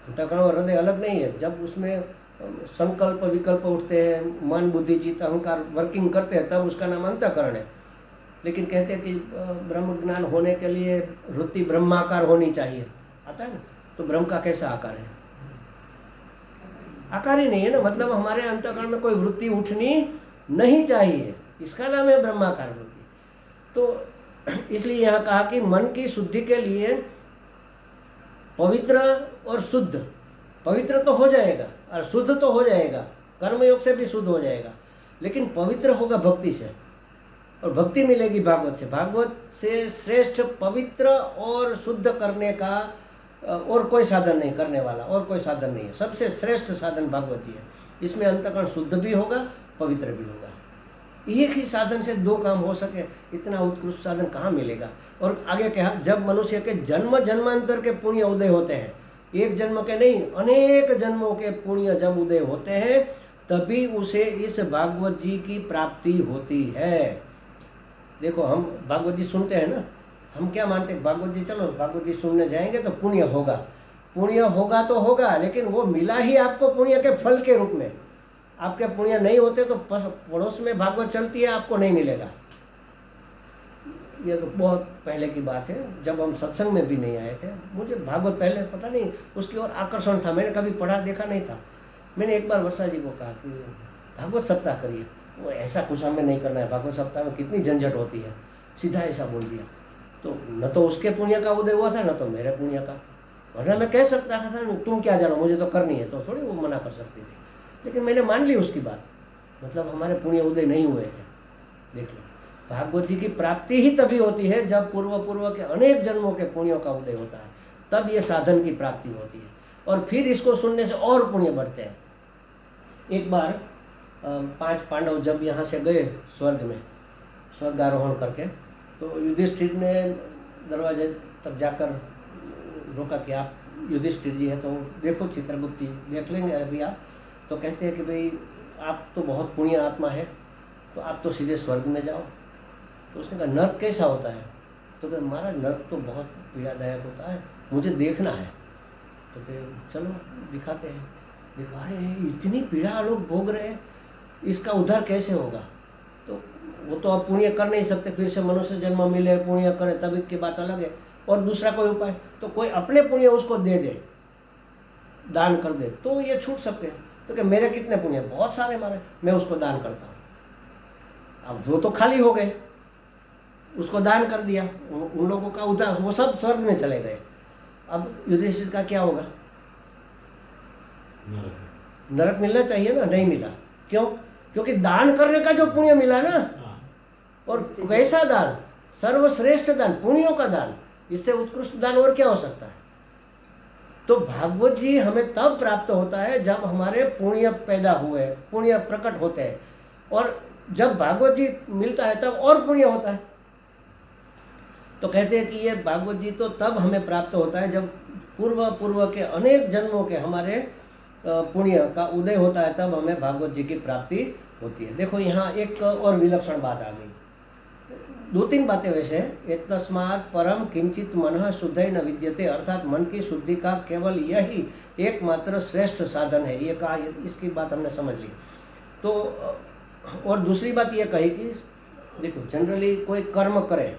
A: अंतःकरण और हृदय अलग नहीं है। जब उसमें संकल्प विकल्प उठते हैं, मन बुद्धि चित्त अहंकार वर्किंग करते हैं, तब उसका नाम अंतःकरण है। लेकिन कहते हैं कि ब्रह्म ज्ञान होने के लिए वृत्ति ब्रह्माकार होनी चाहिए, आता है ना। तो ब्रह्म का कैसा आकार है? आकार ही नहीं है ना। मतलब हमारे अंतःकरण में कोई वृत्ति उठनी नहीं चाहिए, इसका नाम है ब्रह्माकार वृत्ति। तो इसलिए यहाँ कहा कि मन की शुद्धि के लिए पवित्र और शुद्ध, पवित्र तो हो जाएगा और शुद्ध तो हो जाएगा, कर्मयोग से भी शुद्ध हो जाएगा, लेकिन पवित्र होगा भक्ति से, और भक्ति मिलेगी भागवत से। भागवत से श्रेष्ठ पवित्र और शुद्ध करने का और कोई साधन नहीं, करने वाला और कोई साधन नहीं है। सबसे श्रेष्ठ साधन भागवत जी है। इसमें अंतःकरण शुद्ध भी होगा, पवित्र भी होगा। एक ही साधन से दो काम हो सके, इतना उत्कृष्ट साधन कहाँ मिलेगा। और आगे कहा, जब मनुष्य के जन्म जन्मांतर के पुण्य उदय होते हैं, एक जन्म के नहीं अनेक जन्मों के पुण्य जब उदय होते हैं, तभी उसे इस भागवत जी की प्राप्ति होती है। देखो, हम भागवत जी सुनते हैं ना, हम क्या मानते हैं, भागवत जी चलो भागवत जी सुनने जाएंगे तो पुण्य होगा। पुण्य होगा तो होगा, लेकिन वो मिला ही आपको पुण्य के फल के रूप में। आपके पुण्य नहीं होते तो पड़ोस में भागवत चलती है, आपको नहीं मिलेगा। ये तो बहुत पहले की बात है, जब हम सत्संग में भी नहीं आए थे। मुझे भागवत पहले पता नहीं उसकी ओर आकर्षण था, मैंने कभी पढ़ा देखा नहीं था। मैंने एक बार वर्षा जी को कहा कि भागवत सप्ताह करिए। वो ऐसा कुछ हमें नहीं करना है, भागवत सप्ताह में कितनी झंझट होती है, सीधा ऐसा बोल दिया। तो न तो उसके पुण्य का उदय हुआ था, न तो मेरे पुण्य का। वरना मैं कह सकता था तुम क्या जानो, मुझे तो करनी है, तो थोड़ी वो मना कर सकती थी। लेकिन मैंने मान ली उसकी बात, मतलब हमारे पुण्य उदय नहीं हुए थे। देख लो, भागवत जी की प्राप्ति ही तभी होती है जब पूर्व के अनेक जन्मों के पुण्यों का उदय होता है, तब ये साधन की प्राप्ति होती है। और फिर इसको सुनने से और पुण्य बढ़ते हैं। एक बार 5 पांडव जब यहाँ से गए स्वर्ग में, स्वर्गारोहण करके, तो युधिष्ठिर ने दरवाजे तक जाकर रोका कि आप युधिष्ठिर जी है तो देखो, चित्रगुप्ती देख लेंगे अभी आप। तो कहते हैं कि भाई आप तो बहुत पुण्य आत्मा है, तो आप तो सीधे स्वर्ग में जाओ। तो उसने कहा नर्क कैसा होता है? तो कहा महाराज नर्क तो बहुत पीड़ादायक होता है, मुझे देखना है। तो कहे चलो दिखाते हैं। दिखा रहे हैं, इतनी पीड़ा लोग भोग रहे हैं, इसका उद्धार कैसे होगा? तो वो तो अब पुण्य कर नहीं सकते, फिर से मनुष्य जन्म मिले पुण्य करे तब की बात अलग है। और दूसरा कोई उपाय, तो कोई अपने पुण्य उसको दे दे, दान कर दे, तो ये छूट सकते हैं। तो क्या मेरे कितने पुण्य? बहुत सारे मारे, मैं उसको दान करता हूँ। अब वो तो खाली हो गए, उसको दान कर दिया, उन लोगों का उद्धार, वो सब स्वर्ग में चले गए। अब युधिष्ठिर का क्या होगा? नरक मिलना चाहिए ना, नहीं मिला। क्यों? क्योंकि दान करने का जो पुण्य मिला ना, और कैसा दान, सर्वश्रेष्ठ दान, पुण्यों का दान, इससे उत्कृष्ट दान और क्या हो सकता है? तो भागवत जी हमें तब प्राप्त होता है जब हमारे पुण्य पैदा हुए, पुण्य प्रकट होते हैं। और जब भागवत जी मिलता है तब और पुण्य होता है। तो कहते हैं कि ये भागवत जी तो तब हमें प्राप्त होता है जब पूर्व के अनेक जन्मों के हमारे पुण्य का उदय होता है, तब हमें भागवत जी की प्राप्ति होती है। देखो यहाँ एक और विलक्षण बात आ गई, 2-3 बातें वैसे है। एक तस्मात् परम किंचित मनः शुद्धै न विद्यते, अर्थात मन की शुद्धि का केवल यही एकमात्र श्रेष्ठ साधन है, ये कहा। इसकी बात हमने समझ ली। तो और दूसरी बात ये कही कि देखो, जनरली कोई कर्म करे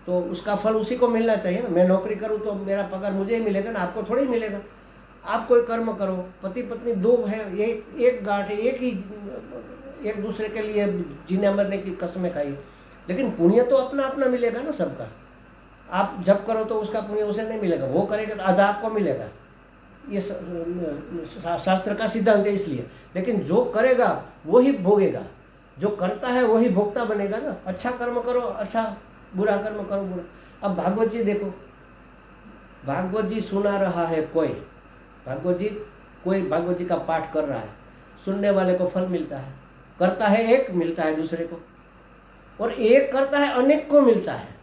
A: तो उसका फल उसी को मिलना चाहिए ना। मैं नौकरी करूँ तो मेरा पगार मुझे ही मिलेगा ना, आपको थोड़ी मिलेगा। आप कोई कर्म करो, पति पत्नी 2 है, एक गांठ है, एक दूसरे के लिए जीने मरने की कसमें खाई, लेकिन पुण्य तो अपना अपना मिलेगा ना सबका। आप जब करो तो उसका पुण्य उसे नहीं मिलेगा, वो करेगा तो आधा आपको मिलेगा। ये शास्त्र का सिद्धांत है इसलिए। लेकिन जो करेगा वो ही भोगेगा, जो करता है वही भोक्ता बनेगा ना। अच्छा कर्म करो अच्छा, बुरा कर्म करो बुरा। अब भागवत जी देखो, भागवत जी सुना रहा है कोई, भागवत जी का पाठ कर रहा है, सुनने वाले को फल मिलता है, करता है एक मिलता है दूसरे को, और एक करता है अनेक को मिलता है।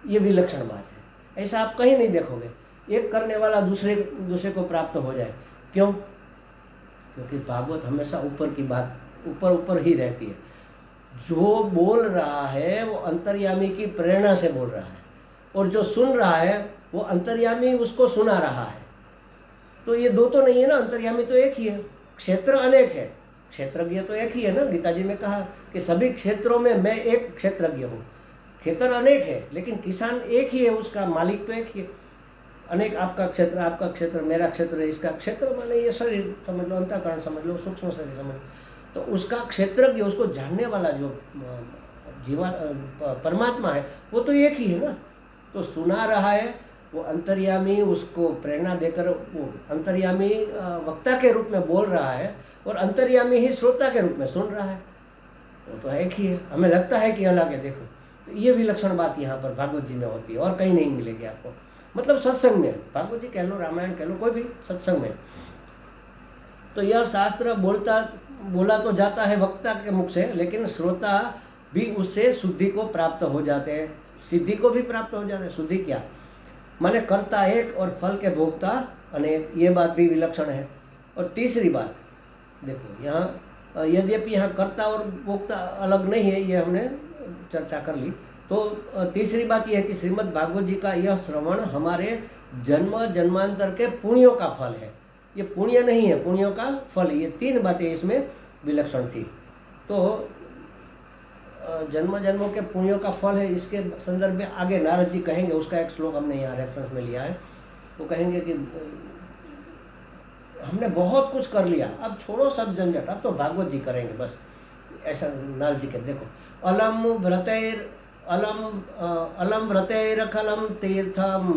A: ये विलक्षण बात है, ऐसा आप कहीं नहीं देखोगे एक करने वाला दूसरे को प्राप्त हो जाए। क्यों? क्योंकि भागवत हमेशा ऊपर की बात ऊपर ही रहती है। जो बोल रहा है वो अंतर्यामी की प्रेरणा से बोल रहा है, और जो सुन रहा है वो अंतर्यामी उसको सुना रहा है। तो ये दो तो नहीं है ना, अंतर्यामी तो एक ही है, क्षेत्र अनेक है, क्षेत्रज्ञ तो एक ही है ना। गीता जी में कहा कि सभी क्षेत्रों में मैं एक क्षेत्रज्ञ हूँ। क्षेत्र अनेक है लेकिन किसान एक ही है, उसका मालिक तो एक ही है। अनेक, आपका क्षेत्र, मेरा क्षेत्र, इसका क्षेत्र माने ये शरीर समझ लो, अंतःकरण समझ लो, सूक्ष्म शरीर समझ लो। तो उसका क्षेत्रज्ञ, उसको जानने वाला जो परमात्मा है वो तो एक ही है ना। तो सुना रहा है वो अंतर्यामी, उसको प्रेरणा देकर वो अंतर्यामी वक्ता के रूप में बोल रहा है, और अंतर्यामी ही श्रोता के रूप में सुन रहा है। वो तो एक ही है, हमें लगता है कि अलग है। देखो, तो ये विलक्षण बात यहाँ पर भागवत जी में होती है और कहीं नहीं मिलेगी आपको। मतलब सत्संग में, भागवत जी कह लो, रामायण कह लो, कोई भी सत्संग में, तो यह शास्त्र बोला तो जाता है वक्ता के मुख से, लेकिन श्रोता भी उससे शुद्धि को प्राप्त हो जाते हैं, सिद्धि को भी प्राप्त हो जाते हैं। शुद्धि क्या माने? कर्ता एक और फल के भोक्ता अनेक, ये बात भी विलक्षण है। और तीसरी बात देखो, यहाँ यद्यपि यहाँ कर्ता और भोक्ता अलग नहीं है, ये हमने चर्चा कर ली। तो तीसरी बात यह है कि श्रीमद् भागवत जी का यह श्रवण हमारे जन्म जन्मांतर के पुण्यों का फल है। ये पुण्य नहीं है, पुण्यों का फल। ये तीन बातें इसमें विलक्षण थी। तो जन्म जन्मों के पुण्यों का फल है, इसके संदर्भ में आगे नारद जी कहेंगे, उसका एक श्लोक हमने यहाँ रेफरेंस में लिया है। वो कहेंगे कि हमने बहुत कुछ कर लिया, अब छोड़ो सब झंझट, अब तो भागवत जी करेंगे बस, ऐसा नारद जी कहते। देखो, अलम व्रतैरखलम तीर्थम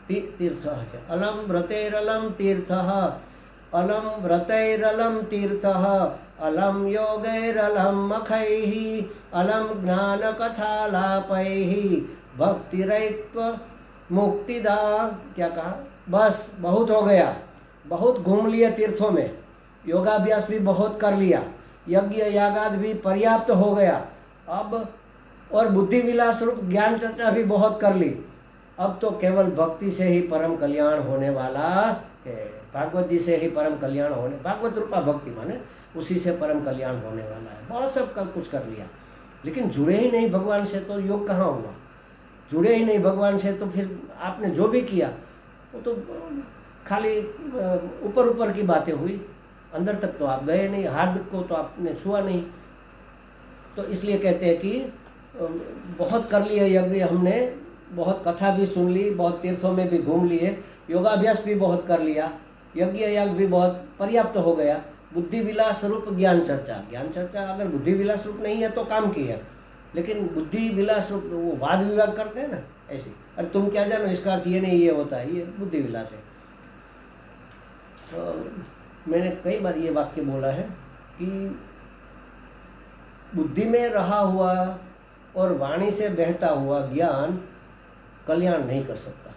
A: तीर्थ है, अलम व्रतैरलम तीर्थ, अलम व्रतैरलम तीर्थ, अलम योगैरलम मखैः, अलम ज्ञान कथालापैः, भक्तिरैत्व मुक्तिदा। क्या कहा? बस बहुत हो गया, बहुत घूम लिए तीर्थों में, योगाभ्यास भी बहुत कर लिया, यज्ञ यागाद भी पर्याप्त हो गया, अब और बुद्धि विलास रूप ज्ञान चर्चा भी बहुत कर ली, अब तो केवल भक्ति से ही परम कल्याण होने वाला है। भागवत जी से ही परम कल्याण होने, भागवत रूपा भक्ति माने उसी से परम कल्याण होने वाला है। बहुत सब कुछ कर लिया, लेकिन जुड़े ही नहीं भगवान से, तो योग कहाँ हुआ? जुड़े ही नहीं भगवान से, तो फिर आपने जो भी किया वो तो खाली ऊपर की बातें हुई, अंदर तक तो आप गए नहीं, हार्दिक को तो आपने छुआ नहीं। तो इसलिए कहते हैं कि बहुत कर लिए यज्ञ हमने, बहुत कथा भी सुन ली, बहुत तीर्थों में भी घूम लिए, योगाभ्यास भी बहुत कर लिया, यज्ञ याग भी बहुत पर्याप्त हो गया, बुद्धि विलास रूप ज्ञान चर्चा अगर बुद्धि विलास रूप नहीं है तो काम की है, लेकिन बुद्धि विलास रूप वो वाद विवाद करते हैं ना ऐसे, अरे तुम क्या जानो, इसका अर्थ ये नहीं ये होता है, ये बुद्धि विलास है। तो मैंने कई बार ये वाक्य बोला है कि बुद्धि में रहा हुआ और वाणी से बहता हुआ ज्ञान कल्याण नहीं कर सकता।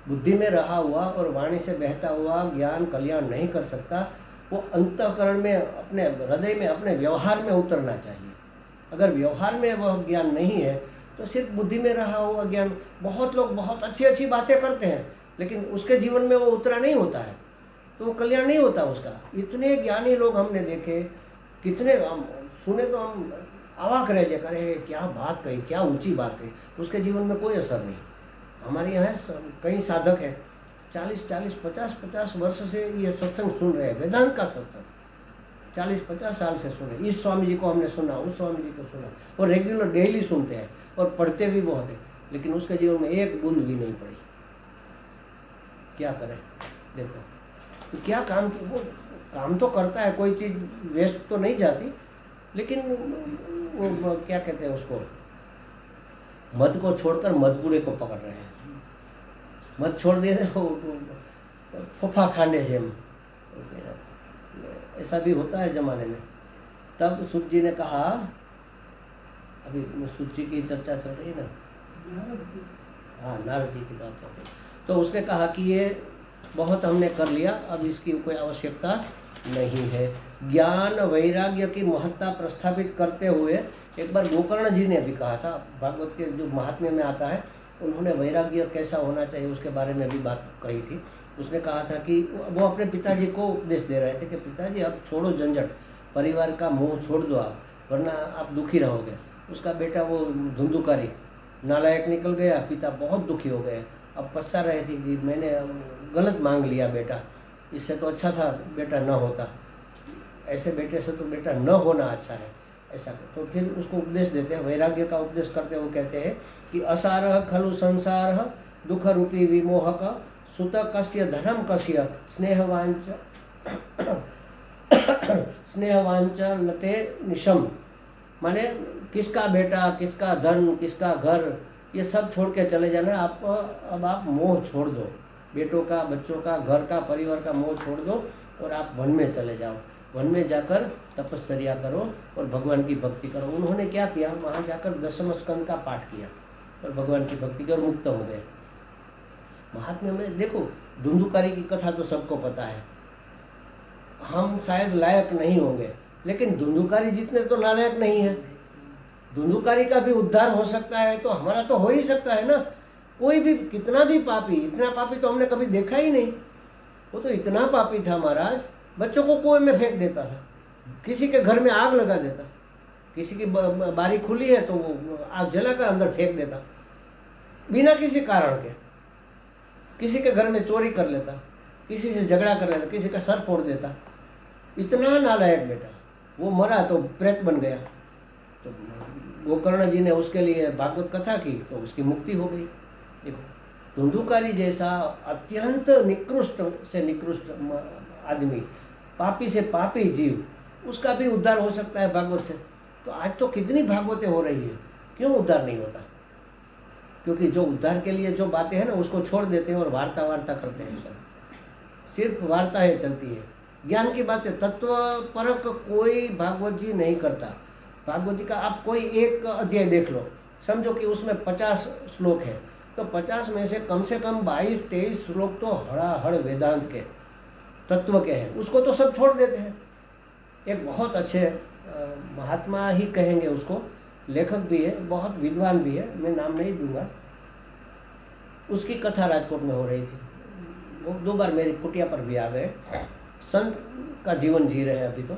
A: बुद्धि में रहा हुआ और वाणी से बहता हुआ ज्ञान कल्याण नहीं कर सकता। वो अंतःकरण में, अपने हृदय में, अपने व्यवहार में उतरना चाहिए। अगर व्यवहार में वह ज्ञान नहीं है तो सिर्फ बुद्धि में रहा हुआ ज्ञान, बहुत लोग बहुत अच्छी बातें करते हैं लेकिन उसके जीवन में वो उतरा नहीं होता है, तो वो कल्याण नहीं होता उसका। इतने ज्ञानी लोग हमने देखे, कितने हम सुने तो हम अवाक रह जाए, करे क्या बात कही, क्या ऊंची बात कही, उसके जीवन में कोई असर नहीं। हमारे यहाँ कई साधक हैं 40-40, 50-50 वर्ष से ये सत्संग सुन रहे हैं, वेदांत का सत्संग 40-50 साल से सुने। इस स्वामी जी को हमने सुना, उस स्वामी जी को सुना, और रेगुलर डेली सुनते हैं और पढ़ते भी बहुत है, लेकिन उसके जीवन में एक बूंद भी नहीं पड़ी। क्या करें? देखो तो क्या काम की, वो काम तो करता है, कोई चीज़ वेस्ट तो नहीं जाती, लेकिन वो क्या कहते हैं उसको, मद को छोड़कर मदपुरे को पकड़ रहे हैं। मद छोड़ दिए फफा खांडे जेम, ऐसा भी होता है जमाने में। तब सूत जी ने कहा, अभी सूत जी की चर्चा चल रही ना, हाँ नारद जी की बात चल रही, तो उसने कहा कि ये बहुत हमने कर लिया, अब इसकी कोई आवश्यकता नहीं है। ज्ञान वैराग्य की महत्ता प्रस्थापित करते हुए एक बार गोकर्ण जी ने भी कहा था, भागवत के जो महात्म्य में आता है, उन्होंने वैराग्य कैसा होना चाहिए उसके बारे में भी बात कही थी। उसने कहा था कि वो अपने पिताजी को उपदेश दे रहे थे कि पिताजी अब छोड़ो झंझट, परिवार का मोह छोड़ दो आप, वरना आप दुखी रहोगे। उसका बेटा वो धुंधुकारी नालायक निकल गया, पिता बहुत दुखी हो गए। अब पछता रहे थे कि मैंने गलत मांग लिया बेटा, इससे तो अच्छा था बेटा न होता, ऐसे बेटे से तो बेटा न होना अच्छा है, ऐसा। तो फिर उसको उपदेश देते हैं, वैराग्य का उपदेश करते हुए कहते हैं कि असारः खलु संसारः दुख रूपी विमोहक सुत कस्य धनम कस्य स्नेहवांच स्नेहवांच लते निशम। माने किसका बेटा, किसका धन, किसका घर, ये सब छोड़ के चले जाना। आप अब आप मोह छोड़ दो, बेटों का, बच्चों का, घर का, परिवार का मोह छोड़ दो और आप वन में चले जाओ। वन में जाकर तपश्चर्या करो और भगवान की भक्ति करो। उन्होंने क्या किया, वहाँ जाकर दशम स्कंद का पाठ किया और भगवान की भक्ति की और मुक्त हो गए। महात्म्य में देखो, धुंधुकारी की कथा तो सबको पता है, हम शायद लायक नहीं होंगे, लेकिन धुंधुकारी जितने तो नालायक नहीं है। धुंधुकारी का भी उद्धार हो सकता है तो हमारा तो हो ही सकता है ना। कोई भी कितना भी पापी, इतना पापी तो हमने कभी देखा ही नहीं। वो तो इतना पापी था महाराज, बच्चों को कुएं में फेंक देता था, किसी के घर में आग लगा देता, किसी की बारी खुली है तो वो आग जलाकर अंदर फेंक देता बिना किसी कारण के। किसी के घर में चोरी कर लेता, किसी से झगड़ा कर लेता, किसी का सर फोड़ देता। इतना नालायक बेटा, वो मरा तो प्रेत बन गया। तो गोकर्ण जी ने उसके लिए भागवत कथा की तो उसकी मुक्ति हो गई। देखो, धुंधुकारी जैसा अत्यंत निकृष्ट से निकृष्ट आदमी, पापी से पापी जीव, उसका भी उद्धार हो सकता है भागवत से। तो आज तो कितनी भागवतें हो रही है, क्यों उद्धार नहीं होता? क्योंकि जो उद्धार के लिए जो बातें हैं ना, उसको छोड़ देते हैं और वार्ता करते हैं। सब सिर्फ वार्ताएं चलती है, ज्ञान की बातें, तत्व परक कोई भागवत जी नहीं करता। भागवत जी का आप कोई एक अध्याय देख लो, समझो कि उसमें 50 श्लोक है, तो 50 में से कम 22-23 श्लोक तो हड़ाहड़ वेदांत के, तत्व के हैं, उसको तो सब छोड़ देते हैं। एक बहुत अच्छे महात्मा ही कहेंगे उसको, लेखक भी है, बहुत विद्वान भी है, मैं नाम नहीं दूंगा, उसकी कथा राजकोट में हो रही थी। वो 2 बार मेरी कुटिया पर भी आ गए, संत का जीवन जी रहे हैं अभी। तो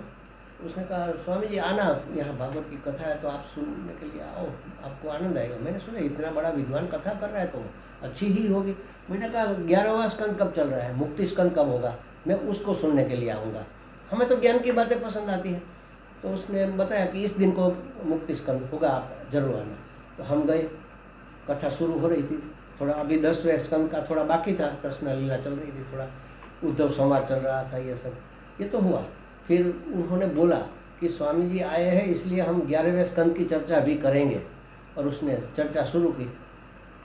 A: उसने कहा, स्वामी जी आना, यहाँ भागवत की कथा है तो आप सुनने के लिए आओ, आपको आनंद आएगा। मैंने सुना इतना बड़ा विद्वान कथा कर रहा है तो अच्छी ही होगी। मैंने कहा 11वां स्कंद कब चल रहा है, मुक्ति स्कंद कब होगा, मैं उसको सुनने के लिए आऊँगा, हमें तो ज्ञान की बातें पसंद आती हैं। तो उसने बताया कि इस दिन को मुक्ति स्कंद होगा, आप जरूर आना। तो हम गए, कथा शुरू हो रही थी, थोड़ा अभी 10वें स्कंद का थोड़ा बाकी था, कृष्ण लीला चल रही थी, थोड़ा उद्धव संवाद चल रहा था, ये सब ये तो हुआ। फिर उन्होंने बोला कि स्वामी जी आए हैं इसलिए हम 11वें स्कंद की चर्चा भी करेंगे, और उसने चर्चा शुरू की।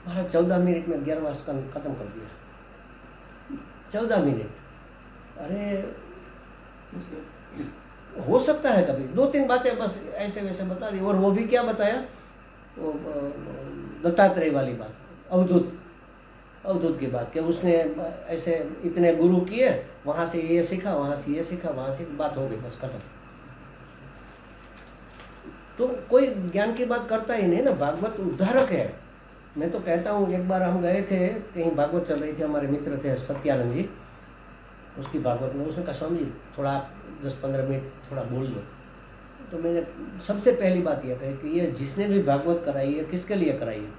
A: महाराज 14 मिनट में 11वां स्कंद खत्म कर दिया। 14 मिनट, अरे हो सकता है कभी 2-3 बातें बस ऐसे वैसे बता दी। और वो भी क्या बताया, वो दत्तात्रेय वाली बात, अवधूत की बात, कि उसने ऐसे इतने गुरु किए, वहाँ से ये सीखा, वहाँ से ये सीखा, वहाँ से बात हो गई, बस खत्म। तो कोई ज्ञान की बात करता ही नहीं ना, भागवत उद्धारक है। मैं तो कहता हूँ, एक बार हम गए थे कहीं, भागवत चल रही थी, हमारे मित्र थे सत्यानंद जी, उसकी भागवत में, उसने कहा स्वामी जी थोड़ा 10-15 मिनट थोड़ा बोल लो। तो मैंने सबसे पहली बात यह कही कि ये जिसने भी भागवत कराई है किसके लिए कराई है,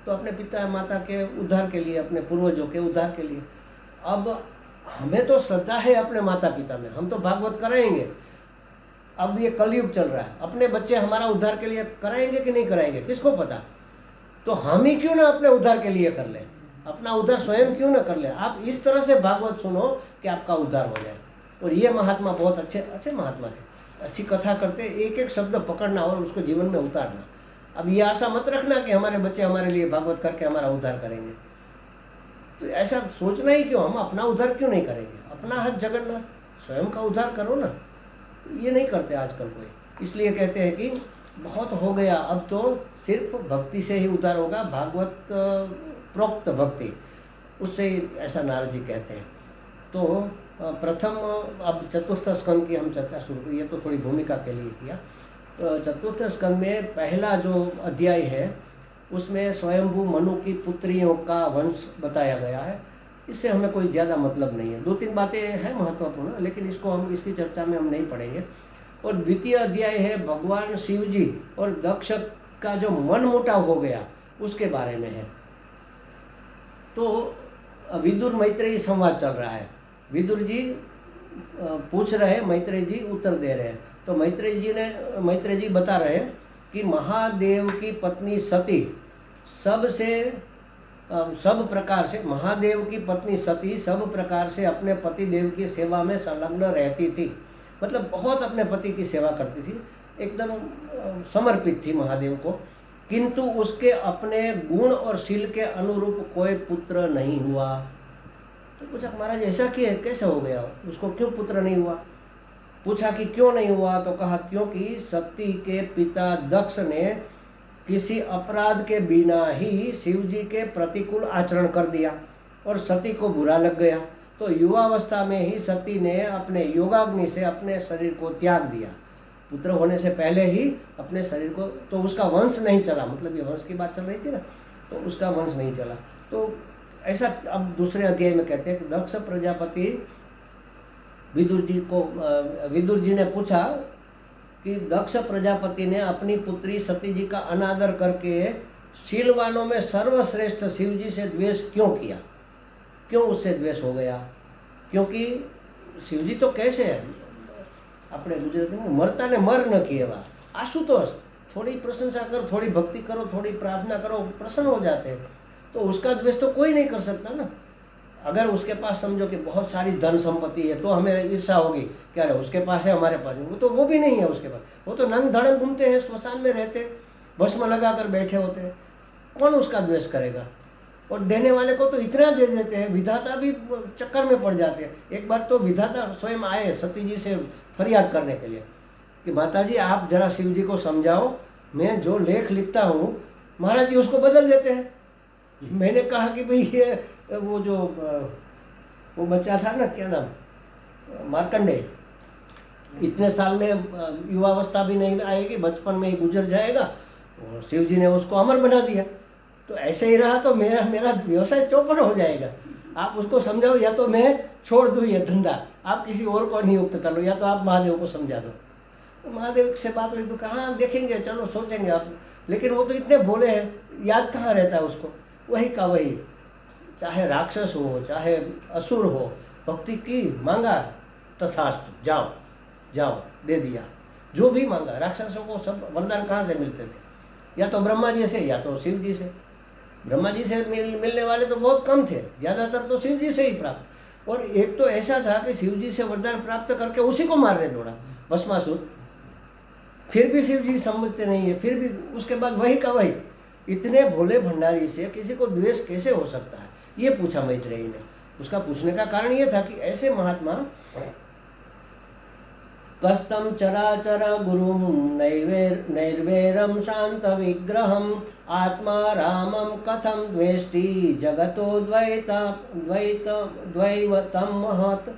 A: तो अपने पिता माता के उद्धार के लिए, अपने पूर्वजों के उद्धार के लिए। अब हमें तो श्रद्धा है अपने माता पिता में, हम तो भागवत कराएंगे। अब ये कलयुग चल रहा है, अपने बच्चे हमारा उद्धार के लिए कराएंगे कि नहीं कराएंगे किसको पता। तो हम ही क्यों ना अपने उद्धार के लिए कर लें, अपना उद्धार स्वयं क्यों ना कर लें। आप इस तरह से भागवत सुनो कि आपका उद्धार हो जाए। और ये महात्मा बहुत अच्छे महात्मा थे, अच्छी कथा करते, एक एक शब्द पकड़ना और उसको जीवन में उतारना। अब ये आशा मत रखना कि हमारे बच्चे हमारे लिए भागवत करके हमारा उद्धार करेंगे। तो ऐसा सोचना ही क्यों, हम अपना उद्धार क्यों नहीं करेंगे? अपना हाथ जगन्नाथ, स्वयं का उद्धार करो ना। तो ये नहीं करते आजकल कोई, इसलिए कहते हैं कि बहुत हो गया, अब तो सिर्फ भक्ति से ही उद्धार होगा, भागवत प्रोक्त भक्ति, उससे ही, ऐसा नारद जी कहते हैं। तो प्रथम, अब चतुर्थ स्कंद की हम चर्चा शुरू की, ये तो थोड़ी भूमिका के लिए किया। चतुर्थ स्कंद में पहला जो अध्याय है उसमें स्वयंभू मनु की पुत्रियों का वंश बताया गया है। इससे हमें कोई ज़्यादा मतलब नहीं है, 2-3 बातें हैं महत्वपूर्ण, लेकिन इसको हम, इसकी चर्चा में हम नहीं पढ़ेंगे। और द्वितीय अध्याय है भगवान शिव जी और दक्ष का जो मन मुटाव हो गया उसके बारे में है। तो विदुर मैत्रेयी संवाद चल रहा है, विदुर जी पूछ रहे हैं, मैत्रेय जी उत्तर दे रहे हैं। तो मैत्रेय जी बता रहे हैं कि महादेव की पत्नी सती सब प्रकार से, महादेव की पत्नी सती सब प्रकार से अपने पति देव की सेवा में संलग्न रहती थी, मतलब बहुत अपने पति की सेवा करती थी, एकदम समर्पित थी महादेव को। किंतु उसके अपने गुण और शील के अनुरूप कोई पुत्र नहीं हुआ। तो पूछा महाराज ऐसा क्यों, कैसे हो गया, उसको क्यों पुत्र नहीं हुआ? पूछा कि क्यों नहीं हुआ, तो कहा क्योंकि सती के पिता दक्ष ने किसी अपराध के बिना ही शिव जी के प्रतिकूल आचरण कर दिया और सती को बुरा लग गया। तो युवावस्था में ही सती ने अपने योगाग्नि से अपने शरीर को त्याग दिया, पुत्र होने से पहले ही अपने शरीर को, तो उसका वंश नहीं चला, मतलब ये वंश की बात चल रही थी ना, तो उसका वंश नहीं चला। तो ऐसा अब दूसरे अध्याय में कहते हैं कि दक्ष प्रजापति विदुर जी ने पूछा कि दक्ष प्रजापति ने अपनी पुत्री सती जी का अनादर करके शीलवानों में सर्वश्रेष्ठ शिव जी से द्वेष क्यों किया, क्यों उससे द्वेष हो गया? क्योंकि शिव जी तो कैसे है, अपने गुजराती में मरता ने मर न किए वा, आशुतोष, थोड़ी प्रशंसा करो, थोड़ी भक्ति करो, थोड़ी प्रार्थना करो, प्रसन्न हो जाते हैं। तो उसका द्वेष तो कोई नहीं कर सकता ना। अगर उसके पास समझो कि बहुत सारी धन संपत्ति है तो हमें ईर्षा होगी, क्या है उसके पास है हमारे पास नहीं, वो भी नहीं है उसके पास, वो तो नंग धड़ंग घूमते हैं, श्मशान में रहते, भस्म लगा कर बैठे होते हैं, कौन उसका द्वेष करेगा? और देने वाले को तो इतना दे देते हैं, विधाता भी चक्कर में पड़ जाते हैं। एक बार तो विधाता स्वयं आए सती जी से फरियाद करने के लिए कि माता जी आप जरा शिव जी को समझाओ, मैं जो लेख लिखता हूँ महाराज जी उसको बदल देते हैं। मैंने कहा कि भाई ये वो बच्चा था ना, क्या नाम, मार्कंडेय, इतने साल में युवावस्था भी नहीं आएगी, बचपन में ही गुजर जाएगा, और शिव जी ने उसको अमर बना दिया। तो ऐसे ही रहा तो मेरा व्यवसाय चौपट हो जाएगा। आप उसको समझाओ, या तो मैं छोड़ दूँ ये धंधा, आप किसी और को नियुक्त कर लो, या तो आप महादेव को समझा दो। तो महादेव से बात हुई तो कहाँ देखेंगे, चलो सोचेंगे आप, लेकिन वो तो इतने भोले हैं, याद कहाँ रहता है उसको, वही का वही, चाहे राक्षस हो चाहे असुर हो, भक्ति की, मांगा तथास्तु, जाओ दे दिया, जो भी मांगा। राक्षसों को सब वरदान कहाँ से मिलते थे, या तो ब्रह्मा जी से या तो शिव जी से। ब्रह्मा जी से मिलने वाले तो बहुत कम थे, ज़्यादातर तो शिव जी से ही प्राप्त। और एक तो ऐसा था कि शिव जी से वरदान प्राप्त करके उसी को मारने दौड़ा भस्मासुर, फिर भी शिव जी समझते नहीं है, फिर भी उसके बाद वही का वही। इतने भोले भंडारी से किसी को द्वेष कैसे हो सकता है, ये पूछा मैत्रेयी ने। उसका पूछने का कारण ये था कि ऐसे महात्मा कस्तम चराचर गुरुम नैर्वैरम शांत विग्रहम आत्मा रामम कथम द्वेष्टि जगतो द्वैतम महत्।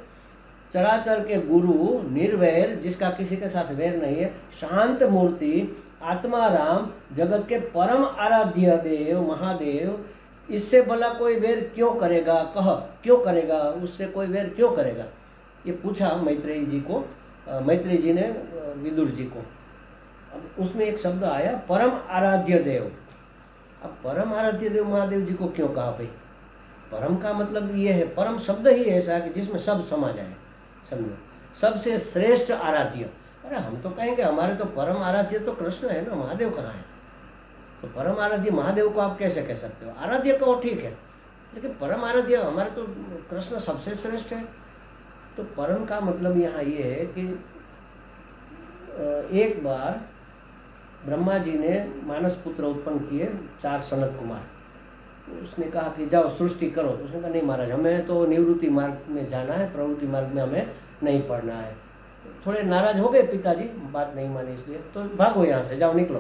A: चराचर के गुरु, निर्वैर, जिसका किसी के साथ वैर नहीं है, शांत मूर्ति, आत्मा राम, जगत के परम आराध्य देव महादेव, इससे भला कोई वैर क्यों करेगा? क्यों करेगा, उससे कोई वैर क्यों करेगा? ये पूछा मैत्रेयी जी को, मैत्रेयी जी ने विदुर जी को। अब उसमें एक शब्द आया परम आराध्य देव। अब परम आराध्य देव महादेव जी को क्यों कहा भाई? परम का मतलब ये है, परम शब्द ही ऐसा है कि जिसमें सब समा जाए, समझो, सबसे श्रेष्ठ आराध्य। अरे हम तो कहेंगे हमारे तो परम आराध्य तो कृष्ण है ना, महादेव कहाँ है? तो परम आराध्य महादेव को आप कैसे कह सकते हो? आराध्य कहो ठीक है, लेकिन परम आराध्य हमारे तो कृष्ण सबसे श्रेष्ठ है। तो परम का मतलब यहाँ ये है कि एक बार ब्रह्मा जी ने मानस पुत्र उत्पन्न किए, 4 सनत कुमार। उसने कहा कि जाओ सृष्टि करो। तो उसने कहा नहीं महाराज, हमें तो निवृत्ति मार्ग में जाना है, प्रवृत्ति मार्ग में हमें नहीं पढ़ना है। थोड़े नाराज हो गए पिताजी, बात नहीं मानी, इसलिए तो भागो यहाँ से, जाओ निकलो।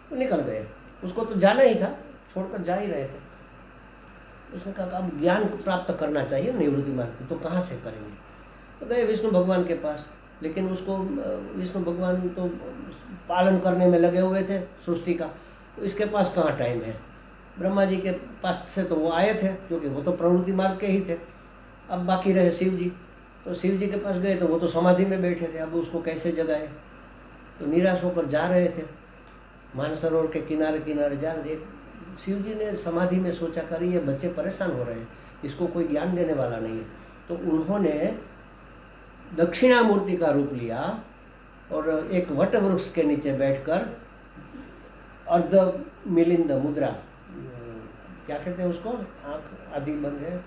A: तो निकल गए। उसको तो जाना ही था, छोड़कर जा ही रहे थे। उसने कहा अब ज्ञान प्राप्त करना चाहिए निवृत्ति मार्ग की, तो कहाँ से करेंगे। तो गए विष्णु भगवान के पास, लेकिन उसको विष्णु भगवान तो पालन करने में लगे हुए थे सृष्टि का, तो इसके पास कहाँ टाइम है। ब्रह्मा जी के पास से तो वो आए थे, क्योंकि वो तो प्रवृत्ति मार्ग के ही थे। अब बाकी रहे शिव जी, तो शिव जी के पास गए तो वो तो समाधि में बैठे थे, अब उसको कैसे जगाए। तो निराश होकर जा रहे थे, मानसरोवर के किनारे किनारे जा रहे थे। शिव जी ने समाधि में सोचा कर ये बच्चे परेशान हो रहे हैं, इसको कोई ज्ञान देने वाला नहीं है। तो उन्होंने दक्षिणामूर्ति का रूप लिया और एक वट वृक्ष के नीचे बैठकर अर्ध मिलिंद मुद्रा, क्या कहते हैं उसको, आंख आधी बंद है,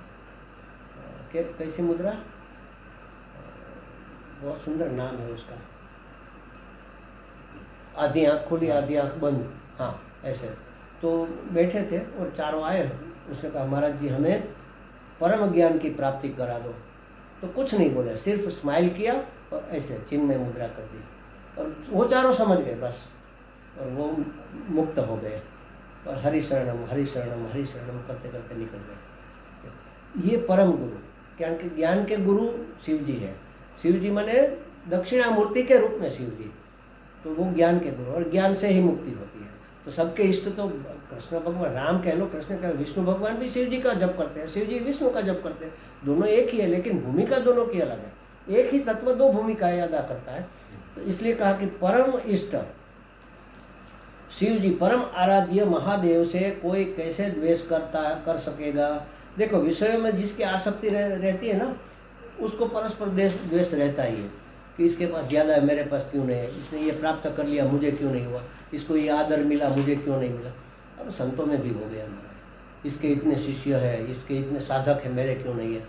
A: कैसी मुद्रा, बहुत सुंदर नाम है उसका, आधी आंख खुली आधी आंख बंद, हाँ ऐसे। तो बैठे थे और चारों आए। उसने कहा महाराज जी हमें परम ज्ञान की प्राप्ति करा दो। तो कुछ नहीं बोले, सिर्फ स्माइल किया और ऐसे चिन्मय मुद्रा कर दी, और वो चारों समझ गए बस, और वो मुक्त हो गए और हरि शरणम हरि शरणम हरि शरणम करते करते निकल गए। ये परम गुरु, ज्ञान के गुरु शिव जी है। शिव जी माने दक्षिणामूर्ति के रूप में शिव जी, तो वो ज्ञान के गुरु, और ज्ञान से ही मुक्ति होती है। तो सबके इष्ट तो कृष्ण भगवान, राम कह लो, कृष्ण कह लो, विष्णु भगवान भी शिव जी का जप करते हैं, शिव जी विष्णु का जप करते हैं, दोनों एक ही है, लेकिन भूमिका दोनों की अलग है। एक ही तत्व दो भूमिकाएं अदा करता है। तो इसलिए कहा कि परम इष्ट शिव जी, परम आराध्य महादेव से कोई कैसे द्वेष कर सकेगा। देखो विषयों में जिसकी आसक्ति रहती है ना, उसको परस्पर द्वेष रहता ही है कि इसके पास ज़्यादा है, मेरे पास क्यों नहीं है, इसने ये प्राप्त कर लिया, मुझे क्यों नहीं हुआ, इसको ये आदर मिला, मुझे क्यों नहीं मिला। अब संतों में भी हो गया हमारा, इसके इतने शिष्य है, इसके इतने साधक है, मेरे क्यों नहीं है।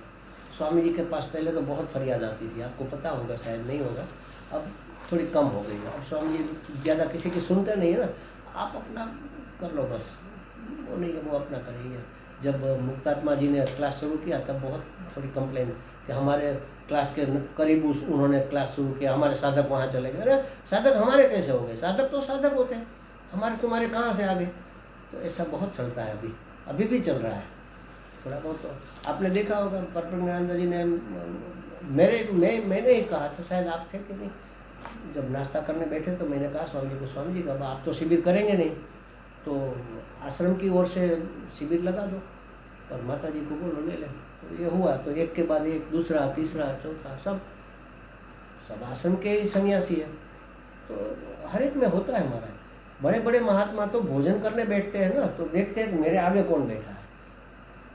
A: स्वामी जी के पास पहले तो बहुत फरियाद आती थी, आपको पता होगा, शायद नहीं होगा, अब थोड़ी कम हो गई है। अब स्वामी जी ज़्यादा किसी की सुनते नहीं है ना, आप अपना कर लो बस, वो नहीं है वो अपना करेंगे। जब मुक्तात्मा जी ने क्लास शुरू किया तब बहुत थोड़ी कंप्लेन कि हमारे क्लास के करीब उन्होंने क्लास शुरू किया, हमारे साधक वहाँ चले गए। अरे साधक हमारे कैसे हो गए, साधक तो साधक होते हैं, हमारे तुम्हारे कहाँ से आ गए। तो ऐसा बहुत चलता है, अभी भी चल रहा है थोड़ा बहुत। तो आपने देखा होगा परमानंद जी ने मैंने ही कहा था, शायद आप थे कि नहीं, जब नाश्ता करने बैठे तो मैंने कहा स्वामी जी को, स्वामी जी कहा आप तो शिविर करेंगे नहीं, तो आश्रम की ओर से शिविर लगा दो और माता जी को बोलो ले लें। तो ये हुआ, तो एक के बाद एक, दूसरा तीसरा चौथा, सब आश्रम के ही सन्यासी है। तो हर एक में होता है हमारा। बड़े बड़े महात्मा तो भोजन करने बैठते हैं ना, तो देखते हैं कि मेरे आगे कौन बैठा है।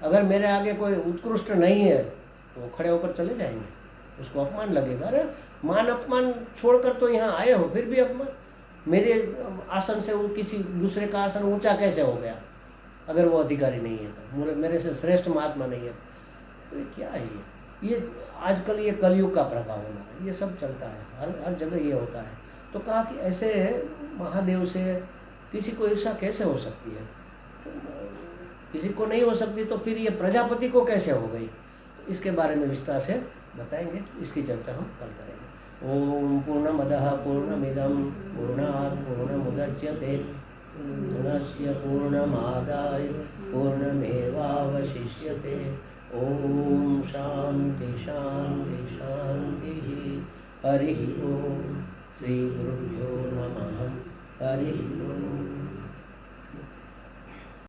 A: अगर मेरे आगे कोई उत्कृष्ट नहीं है तो वो खड़े होकर चले जाएंगे, उसको अपमान लगेगा। अरे मान अपमान छोड़कर तो यहाँ आए हो, फिर भी अपमान, मेरे आसन से वो किसी दूसरे का आसन ऊंचा कैसे हो गया, अगर वो अधिकारी नहीं है तो, मेरे से श्रेष्ठ महात्मा नहीं है। तो ये क्या है, ये आजकल ये कलयुग का प्रभाव होना, ये सब चलता है, हर जगह ये होता है। तो कहा कि ऐसे महादेव से किसी को ईर्षा कैसे हो सकती है, किसी को नहीं हो सकती, तो फिर ये प्रजापति को कैसे हो गई। तो इसके बारे में विस्तार से बताएंगे, इसकी चर्चा हम कल करेंगे। ओम पूर्णमदः पूर्णमिदं पूर्णात् पूर्णमुदच्यते पूर्णस्य पूर्णमादाय पूर्णमेवावशिष्यते। ओम शांति शांति शांति। हरि ओम। श्री गुरुभ्यो नमः। हरि ओम।